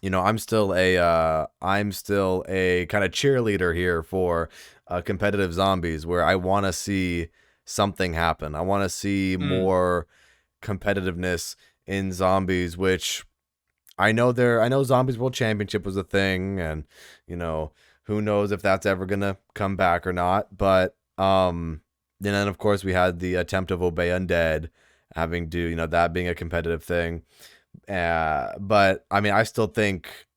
I'm still a kind of cheerleader here for competitive zombies, where I want to see something happen. I want to see Mm. more competitiveness in zombies, which I know Zombies World Championship was a thing, and who knows if that's ever gonna come back or not. But and then of course we had the attempt of Obey Undead having to that being a competitive thing. But I mean, I still think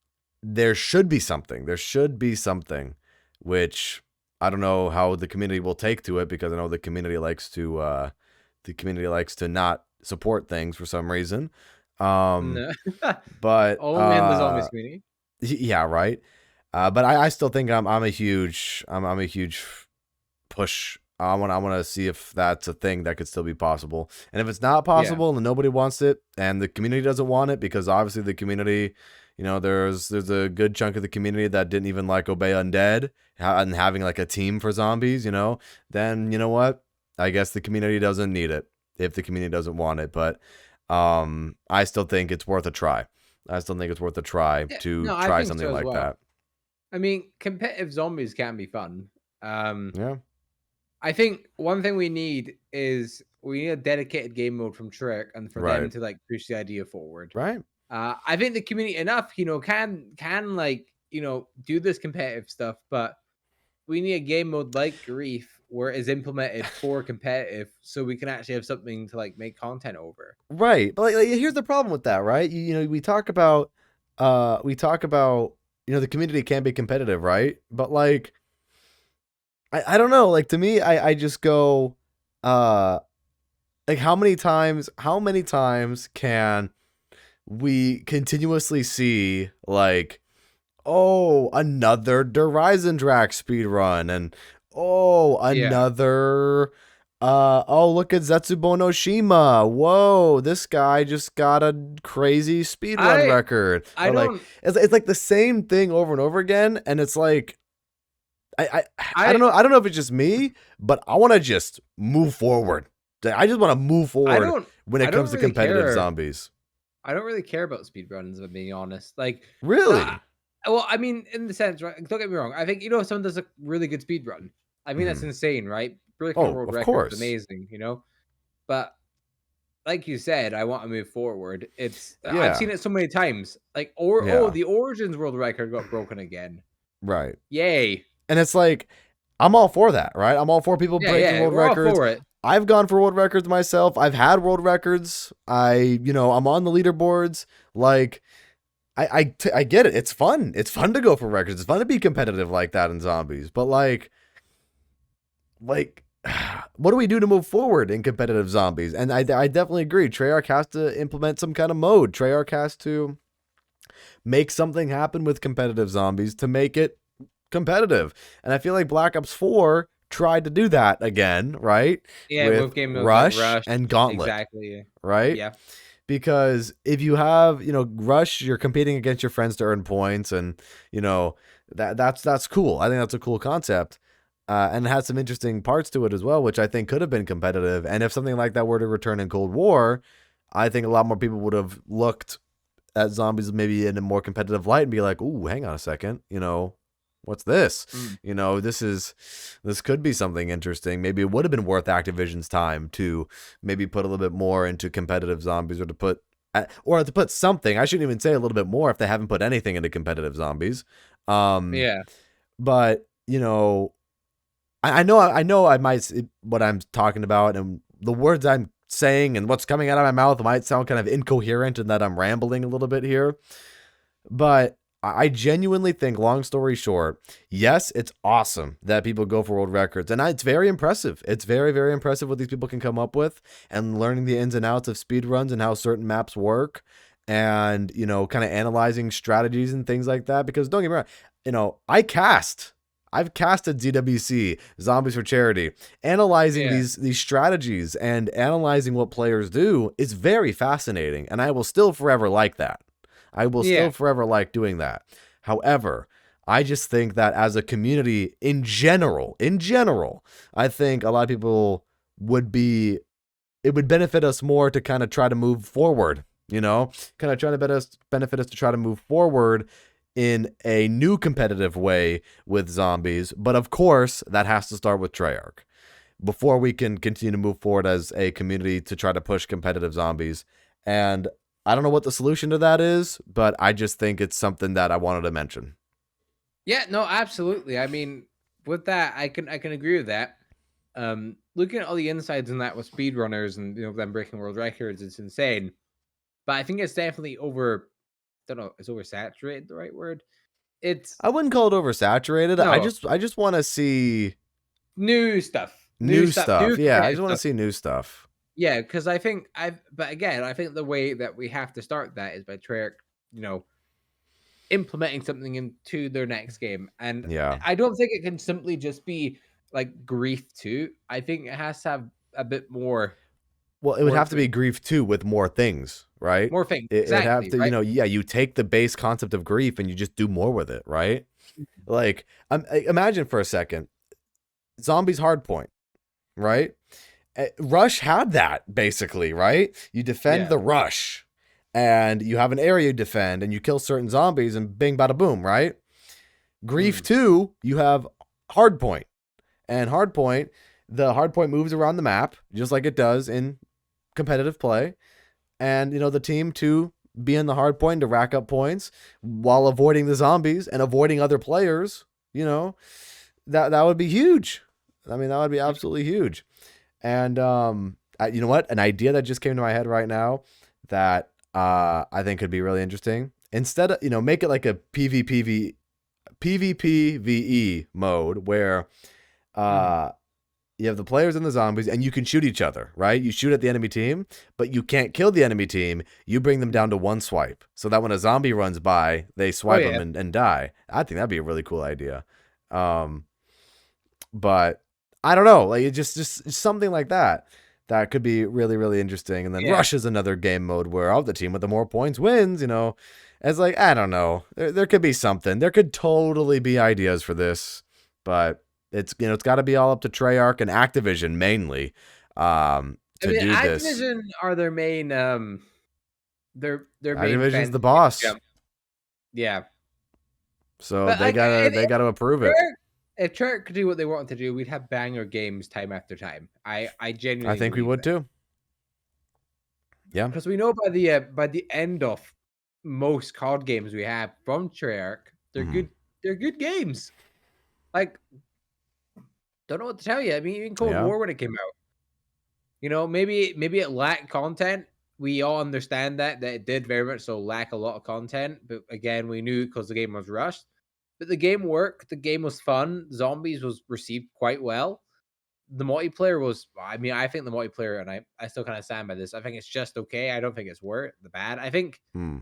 there should be something. There should be something, which I don't know how the community will take to it, because I know the community likes to not support things for some reason. Um, No. but Only in the zombies community. yeah, right. But I still think I'm a huge push. I want to see if that's a thing that could still be possible. And if it's not Yeah. possible and nobody wants it and the community doesn't want it, because obviously the community, there's a good chunk of the community that didn't even like Obey Undead and having like a team for zombies, then you know what? I guess the community doesn't need it if the community doesn't want it. But I still think it's worth a try. I still think it's worth a try Yeah. to No, I try think something so as like well. that. I mean, competitive zombies can be fun. Yeah. I think one thing we need a dedicated game mode from Trick, and for them Right. to like push the idea forward. Right. I think the community enough, can like do this competitive stuff, but we need a game mode like Grief where it is implemented for competitive, so we can actually have something to like make content over. Right. But like, here's the problem with that, right? We talk about the community can be competitive, right? But like I don't know, like to me I just go uh like how many times can we continuously see like, oh, another Drac speed run, and oh, Yeah, another oh, look at Zetsubo no Shima. Whoa, this guy just got a crazy speed run I record. I Or like don't it's like the same thing over and over again, and it's like I don't I know. I don't know if it's just me, but I want to just move forward. I just want to move I forward don't when I it don't comes to really competitive care. zombies. I don't really care about speedruns, if I'm being honest. Like, uh, Really? well, I mean, in the sense, right? Don't get me wrong. I think if someone does a really good speedrun, I mean that's Hmm. insane, right? Breaking a Oh, world of record is course. amazing. But like you said, I want to move forward. I've Yeah. seen it so many times. Like, or oh, Yeah. the Origins world record got broken again. Right. Yay! And it's like, I'm all for that, right? I'm all for people Yeah, breaking yeah, world we're all records. for it. I've gone for world records myself. I've had world records. I'm on the leaderboards. Like, I get it. It's fun. It's fun to go for records. It's fun to be competitive like that in zombies. But like, what do we do to move forward in competitive zombies? And I definitely agree. Treyarch has to implement some kind of mode. Treyarch has to make something happen with competitive zombies to make it competitive. And I feel like Black Ops 4 tried to do that again, right? Yeah, With with game modes like Rush Rush, and Gauntlet, exactly. right? Yeah, Because if you have, Rush, you're competing against your friends to earn points, and that's cool. I think that's a cool concept. And it has some interesting parts to it as well, which I think could have been competitive. And if something like that were to return in Cold War, I think a lot more people would have looked at zombies maybe in a more competitive light and be like, "Ooh, hang on a second, what's this? mm, This could be something interesting. Maybe it would have been worth Activision's time to maybe put a little bit more into competitive zombies, or to put something. I shouldn't even say a little bit more if they haven't put anything into competitive zombies. Um, yeah. but I know I might what I'm talking about, and the words I'm saying and what's coming out of my mouth might sound kind of incoherent and that I'm rambling a little bit here. But I genuinely think, long story short, yes, it's awesome that people go for world records. And it's very impressive. It's very, very impressive what these people can come up with, and learning the ins and outs of speed runs and how certain maps work, and, kind of analyzing strategies and things like that. Because don't get me wrong, I've casted ZWC, Zombies for Charity. Analyzing Yeah. these strategies and analyzing what players do is very fascinating, and I will still forever like that. I will still Yeah. forever like doing that. However, I just think that as a community in general, I think a lot of people would be, it would benefit us more to kind of try to move forward, kind of try to benefit us to try to move forward in a new competitive way with zombies. But of course, that has to start with Treyarch before we can continue to move forward as a community to try to push competitive zombies. And I don't know what the solution to that is, but I just think it's something that I wanted to mention. Yeah, no, absolutely. I mean, with that, I can agree with that. Looking at all the insides in that with speedrunners and them breaking world records, it's insane. But I think it's definitely over. Don't know, is oversaturated the right word? It's I wouldn't call it oversaturated. no I just want to see new stuff, new stuff. new Yeah, I competitive just want to stuff. see new stuff. Yeah, because I think but again, I think the way that we have to start that is by Treyarch, implementing something into their next game. And Yeah. I don't think it can simply just be like Grief 2. I think it has to have a bit more Well, it would work have to to it. be Grief 2 with more things, right? More things. It'd have Exactly, to, right? yeah, you take the base concept of Grief and you just do more with it, right? Like, imagine for a second, Zombies Hardpoint, right? Rush had that basically, right? You defend Yeah. the rush, and you have an area you defend, and you kill certain zombies, and bing, bada, boom, right? Grief Mm. 2, you have Hardpoint, and the Hardpoint moves around the map just like it does in competitive play, and the team to be in the Hardpoint to rack up points while avoiding the zombies and avoiding other players. That would be huge. I mean, that would be absolutely huge. And you know what? An idea that just came to my head right now that I think could be really interesting. Instead of make it like a PvPvE mode where Mm. you have the players and the zombies, and you can shoot each other, right? You shoot at the enemy team, but you can't kill the enemy team. You bring them down to one swipe, so that when a zombie runs by, they Oh swipe yeah. them and die. I think that'd be a really cool idea. But I don't know, like it just something like that could be really, really interesting. And then Yeah. Rush is another game mode where the team with the more points wins. It's like, I don't know, there could be something. There could totally be ideas for this, but it's got to be all up to Treyarch and Activision mainly I to mean, do this. Activision are their main their main Activision's fence the against boss, jump. Yeah. so But they like gotta approve it. If Treyarch could do what they wanted to do, we'd have banger games time after time. I I genuinely think we believe would that. too. Yeah. Because we know by the end of most card games we have from Treyarch, they're Mm-hmm. good. They're good games. Like, don't know what to tell you. I mean, even Cold Yeah. War when it came out, maybe it lacked content. We all understand that it did very much so lack a lot of content. But again, we knew because the game was rushed. But the game worked. The game was fun. Zombies was received quite well. The multiplayer was, I mean, I think the multiplayer, and I still kind of stand by this. I think it's just okay. I don't think it's worth the bad. I think Hmm.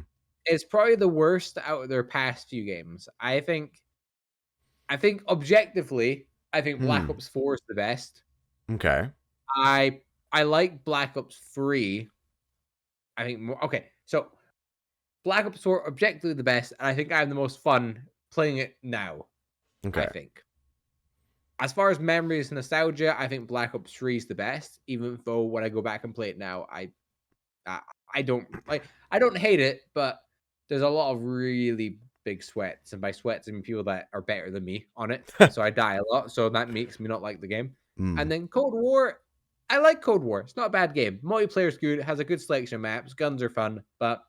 it's probably the worst out of their past few games. I think objectively, I think Black Hmm. Ops 4 is the best. Okay. I I like Black Ops 3. I think more okay. So Black Ops 4 objectively the best, and I think I have the most fun playing it now. I Okay. think. As far as memories and nostalgia, I think Black Ops 3 is the best. Even though when I go back and play it now, I, I don't like. I don't hate it, but there's a lot of really big sweats, and by sweats I mean people that are better than me on it. So I die a lot, so that makes me not like the game. Hmm. And then Cold War, I like Cold War. It's not a bad game. Multiplayer's good. It has a good selection of maps. Guns are fun, but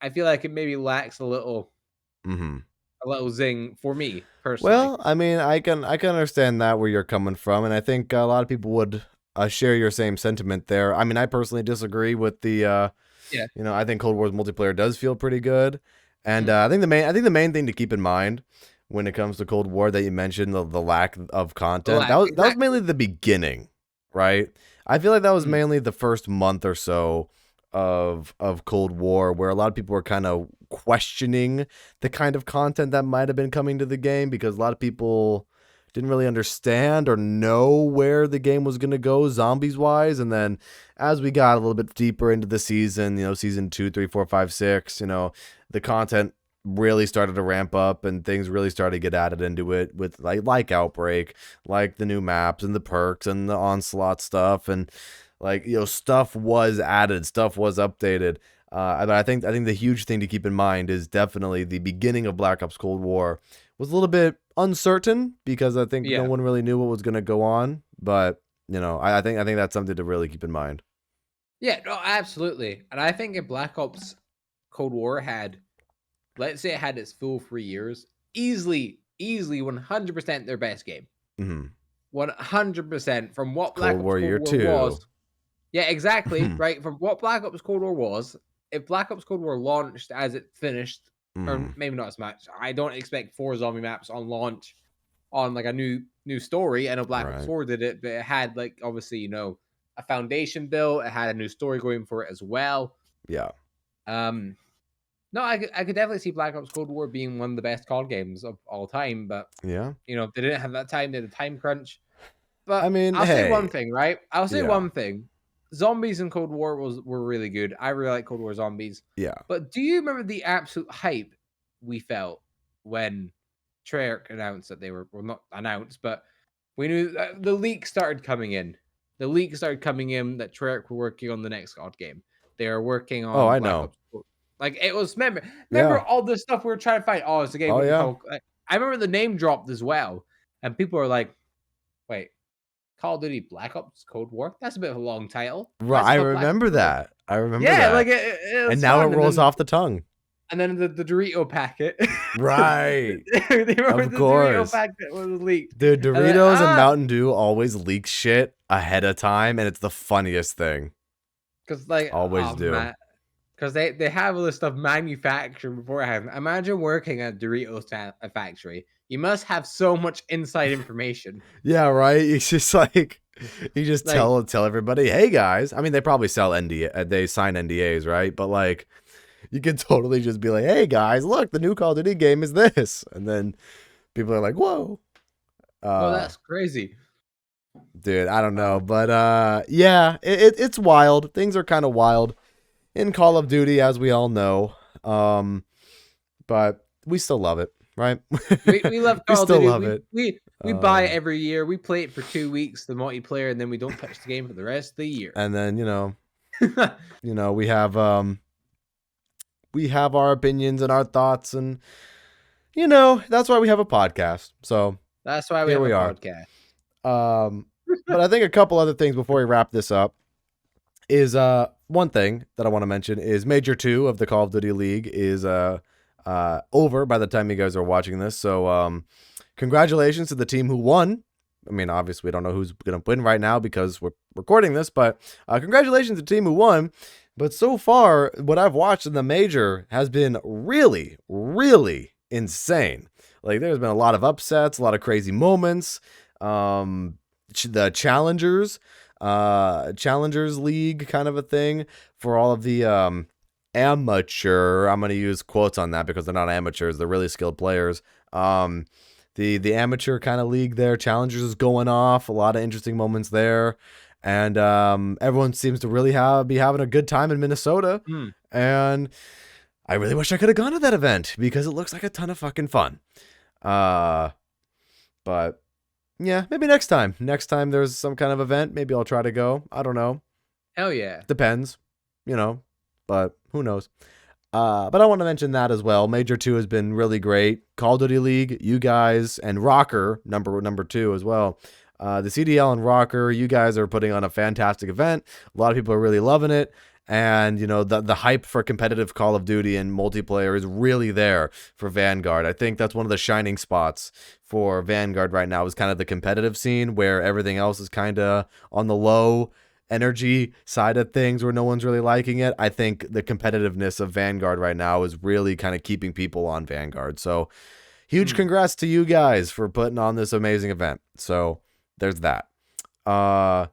I feel like it maybe lacks Mm-hmm. a little zing for me personally. Well, I mean, I can understand that where you're coming from, and I think a lot of people would share your same sentiment there. I mean, I personally disagree with the Yeah. I think Cold War's multiplayer does feel pretty good. And I think the main thing to keep in mind when it comes to Cold War that you mentioned, the lack of content, that was mainly the beginning, right? I feel like that was mainly the first month or so of Cold War, where a lot of people were kind of questioning the kind of content that might have been coming to the game, because a lot of people didn't really understand or know where the game was going to go zombies wise. And then as we got a little bit deeper into the season, season 2, 3, 4, 5, 6, the content really started to ramp up and things really started to get added into it with like Outbreak, like the new maps and the perks and the onslaught stuff, and stuff was added, stuff was updated. But I think the huge thing to keep in mind is definitely the beginning of Black Ops Cold War was a little bit uncertain, because I think no one really knew what was going to go on. But I think that's something to really keep in mind. Yeah, no, absolutely. And I think if Black Ops Cold War had, let's say it had its full 3 years, easily 100% their best game. 100% from what Black Ops Cold War was. Yeah, exactly. Right. From what Black Ops Cold War was, if Black Ops Cold War launched as it finished, or maybe not as much, I don't expect 4 zombie maps on launch on like a new story. I know Black Ops 4 did it, but it had obviously, a foundation built. It had a new story going for it as well. Yeah. No, I could definitely see Black Ops Cold War being one of the best COD games of all time, but yeah, they didn't have that time. They had a time crunch. But I mean, I'll say one thing, right? I'll say one thing. Zombies in Cold War were really good. I really like Cold War Zombies. Yeah. But do you remember the absolute hype we felt when Treyarch announced that they were, well, not announced, but we knew the leaks started coming in. The leaks started coming in that Treyarch were working on the next COD game. They are working on I Black know. Ops. It was, remember all the stuff we were trying to find? Oh, it's a game. I remember the name dropped as well. And people are like, wait, Call of Duty Black Ops Cold War? That's a bit of a long title. Right, I remember that. Yeah, it and now it rolls off the tongue. And then the Dorito packet. Right. Of course. Dorito packet was leaked. Dude, Doritos and Mountain Dew always leak shit ahead of time, and it's the funniest thing. Because always do. Because they have all this stuff manufactured beforehand. Imagine working at Doritos factory. You must have so much inside information. Yeah, right. It's just you just tell everybody, hey guys. I mean, they probably sell they sign NDAs, right? But you could totally just be like, hey guys, look, the new Call of Duty game is this, and then people are like, whoa. That's crazy. Dude, I don't know, but yeah, it's wild. Things are kind of wild in Call of Duty, as we all know. But we still love it, right? We love Call of Duty. We still love it. We buy it every year. We play it for 2 weeks, the multiplayer, and then we don't touch the game for the rest of the year. And then, we have our opinions and our thoughts, and that's why we have a podcast. So that's why we have a podcast. But I think a couple other things before we wrap this up is one thing that I want to mention is Major 2 of the Call of Duty League is over by the time you guys are watching this. So congratulations to the team who won. I mean, obviously we don't know who's going to win right now because we're recording this, but congratulations to the team who won. But so far, what I've watched in the Major has been really, really insane. There's been a lot of upsets, a lot of crazy moments. The Challengers League kind of a thing for all of the amateur, I'm going to use quotes on that because they're not amateurs, they're really skilled players. The amateur kind of league there, Challengers is going off, a lot of interesting moments there. And everyone seems to really be having a good time in Minnesota. And I really wish I could have gone to that event because it looks like a ton of fucking fun. But yeah, maybe next time. Next time there's some kind of event, maybe I'll try to go. I don't know. Hell yeah. Depends, but who knows. But I want to mention that as well. Major 2 has been really great. Call of Duty League, you guys, and Rocker, number 2 as well. The CDL and Rocker, you guys are putting on a fantastic event. A lot of people are really loving it. And, the hype for competitive Call of Duty and multiplayer is really there for Vanguard. I think that's one of the shining spots for Vanguard right now is kind of the competitive scene where everything else is kind of on the low. energy side of things where no one's really liking it. I think the competitiveness of Vanguard right now is really kind of keeping people on Vanguard. So huge Hmm. congrats to you guys for putting on this amazing event. So there's that. Uh,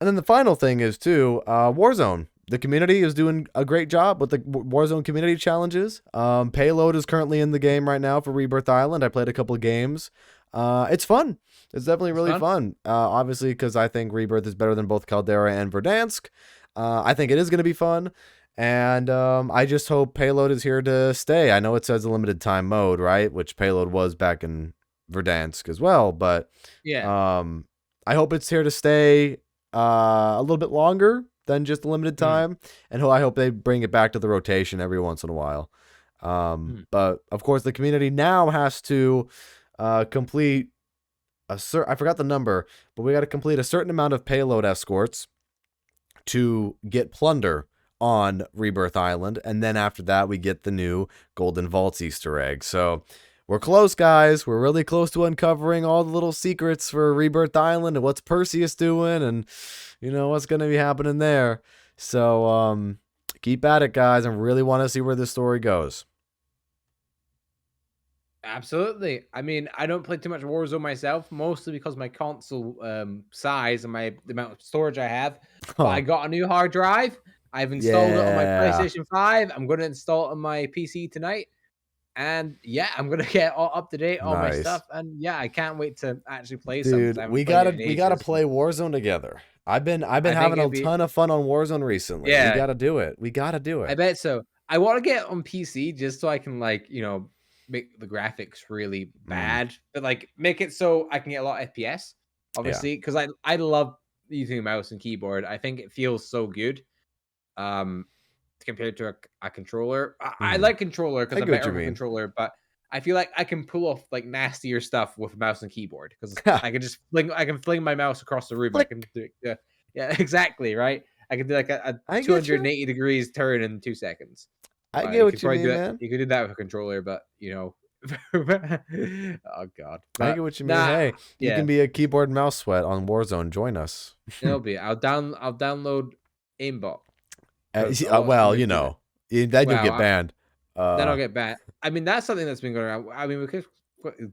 and then the final thing is too, Warzone. The community is doing a great job with the Warzone community challenges. Payload is currently in the game right now for Rebirth Island. I played a couple of games. It's fun. It's definitely It's really fun. fun. Obviously, because I think Rebirth is better than both Caldera and Verdansk. I think it is going to be fun. And I just hope Payload is here to stay. I know it says a limited time mode, right? Which Payload was back in Verdansk as well. But Yeah. I hope it's here to stay a little bit longer than just a limited Hmm. time, and I hope they bring it back to the rotation every once in a while. Hmm. But of course, the community now has to complete I forgot the number, but we got to complete a certain amount of payload escorts to get plunder on Rebirth Island, and then after that, we get the new Golden Vaults Easter egg. So we're close, guys. We're really close to uncovering all the little secrets for Rebirth Island and what's Perseus doing, and what's going to be happening there. So keep at it, guys. I really want to see where this story goes. Absolutely. I mean, I don't play too much Warzone myself, mostly because my console size and the amount of storage I have. But I Huh. got a new hard drive. I've installed it on my Yeah. PlayStation 5. I'm going to install it on my PC tonight. And yeah, I'm going to get all up to date, all my Nice. stuff. And yeah, I can't wait to actually play some because Dude, I we haven't played it gotta in we gotta ages. play Warzone together. I've been I think having a it'd be, ton of fun on Warzone recently. We yeah, gotta do it. We gotta do I it. bet so. I want to get on PC just so I can make the graphics really Mm, bad, but like make it so I can get a lot of FPS. yeah. Obviously, because I love using a mouse and keyboard. I think it feels so good. Um, compared to a controller. I Mm. like controller I because I'm get what better you with a mean. controller, but I feel like I can pull off like nastier stuff with a mouse and keyboard because Ha, I can fling my mouse across the room. I can flick. do yeah, exactly, right? I can do like a I get you. 280 degrees turn in 2 seconds. I get You what could you probably mean, do it. man. You could do that with a controller, but oh god. I get But what you mean. nah, Hey, you yeah, can be a keyboard and mouse sweat on Warzone. Join us. it'll be. I'll download aimbot because a lot of Well, streamers do it. then you'll Wow, get banned. then I'll Uh, get back. I mean, that's something that's been going around. I mean, we could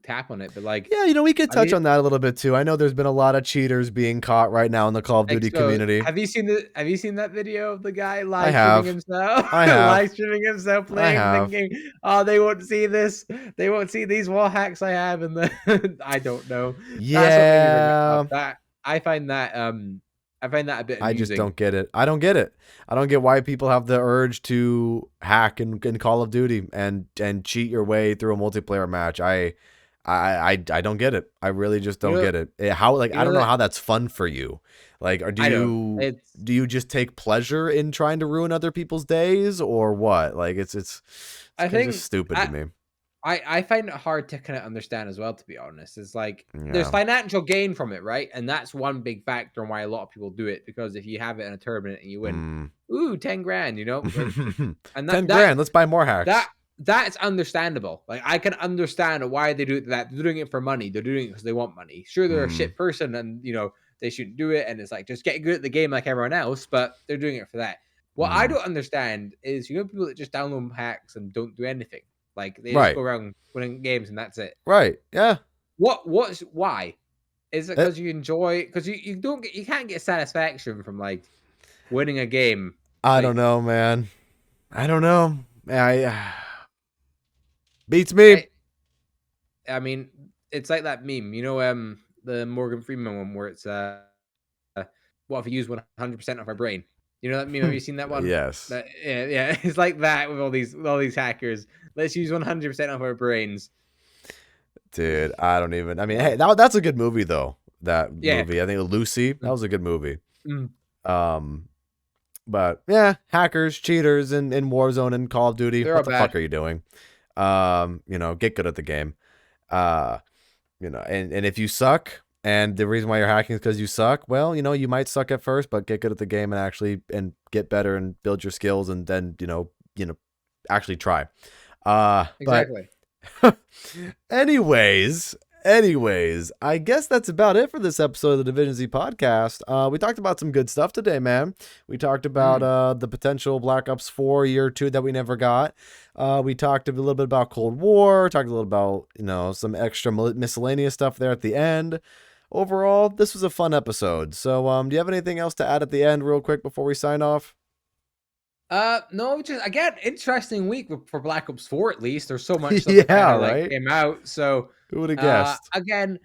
tap on it, but like, yeah, we could have touch you on that a little bit too. I know there's been a lot of cheaters being caught right now in the Call of like Duty so? community. Have you seen that video of the guy I live streaming have. himself, I have. live streaming himself I playing, have. thinking, "Oh, they won't see this. They won't see these wall hacks I have." And the I don't know. That's what made me bring it up. Yeah. That I find that I find that a bit I just amusing. don't get it. I don't get it. I don't get why people have the urge to hack in Call of Duty and cheat your way through a multiplayer match. I don't get it. I really just You don't know, get it. How like you I know don't know that how that's fun for you. Like, or I don't. It's do you just take pleasure in trying to ruin other people's days or what? Like it's I kind of just think stupid to me. I find it hard to kind of understand as well, to be honest. It's like there's Yeah. financial gain from it, right? And that's one big factor on why a lot of people do it because if you have it in a tournament and you win, Mm. ooh, 10 grand, and 10 grand. Let's buy more hacks. that's understandable. Like I can understand why they do that. They're doing it for money. They're doing it because they want money. Sure, they're a Mm. shit person, and they shouldn't do it. And it's like just get good at the game like everyone else, but they're doing it for that. What I Mm. don't understand is people that just download hacks and don't do anything. Like they just Right. go around winning games and that's it. Right. Yeah. What's why? Is it Eh, because you enjoy? Because you can't get satisfaction from like winning a game. I don't Like know, man. I don't know. I beats me. I I mean, it's like that meme, the Morgan Freeman one where it's what if we use 100% of our brain? You know that meme? Have you seen that one? Yes, That yeah, it's like that with all these hackers. Let's use 100% of our brains. dude. I don't even. I mean, hey, that's a good movie though. That Yeah. movie. I think Lucy. That was a good movie. Mm. Um, but yeah, hackers, cheaters, in Warzone and Call of Duty. They're What all the fuck bad. are you doing? Get good at the game. Uh, and if you suck, and the reason why you're hacking is because you suck, well, you might suck at first, but get good at the game and actually and get better and build your skills, and then actually try. But Exactly. anyways, Anyways, I guess that's about it for this episode of the Division Z podcast. We talked about some good stuff today, man. We talked about the potential Black Ops 4 year 2 that we never got. We talked a little bit about Cold War, talked a little about, some extra miscellaneous stuff there at the end. Overall, this was a fun episode. So, do you have anything else to add at the end real quick before we sign off? No, just again, interesting week for Black Ops 4 at least. There's so much stuff that Yeah, kind of like right? came out. So Who would have guessed? again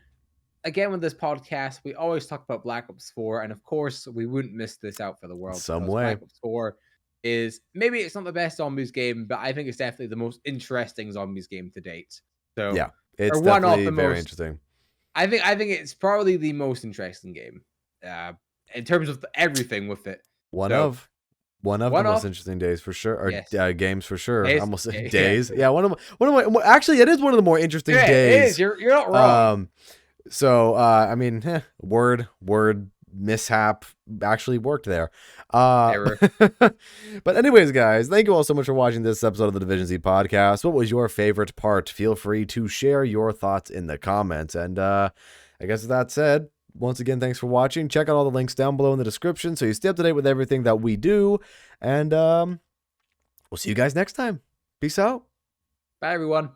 with this podcast, we always talk about Black Ops 4, and of course we wouldn't miss this out for the world. Some way. Black Ops 4 is maybe it's not the best zombies game, but I think it's definitely the most interesting zombies game to date. So yeah, it's one of definitely the very most interesting. I think it's probably the most interesting game. In terms of everything with it. One of the most interesting days for sure, or yes. Games for sure. Days. Almost days. Yeah, one of my. Actually, it is one of the more interesting days. It is. You're not wrong. So I mean, word mishap actually worked there. But anyways, guys, thank you all so much for watching this episode of the Division Z podcast. What was your favorite part? Feel free to share your thoughts in the comments. And I guess with that said, once again, thanks for watching. Check out all the links down below in the description so you stay up to date with everything that we do. And we'll see you guys next time. Peace out. Bye, everyone.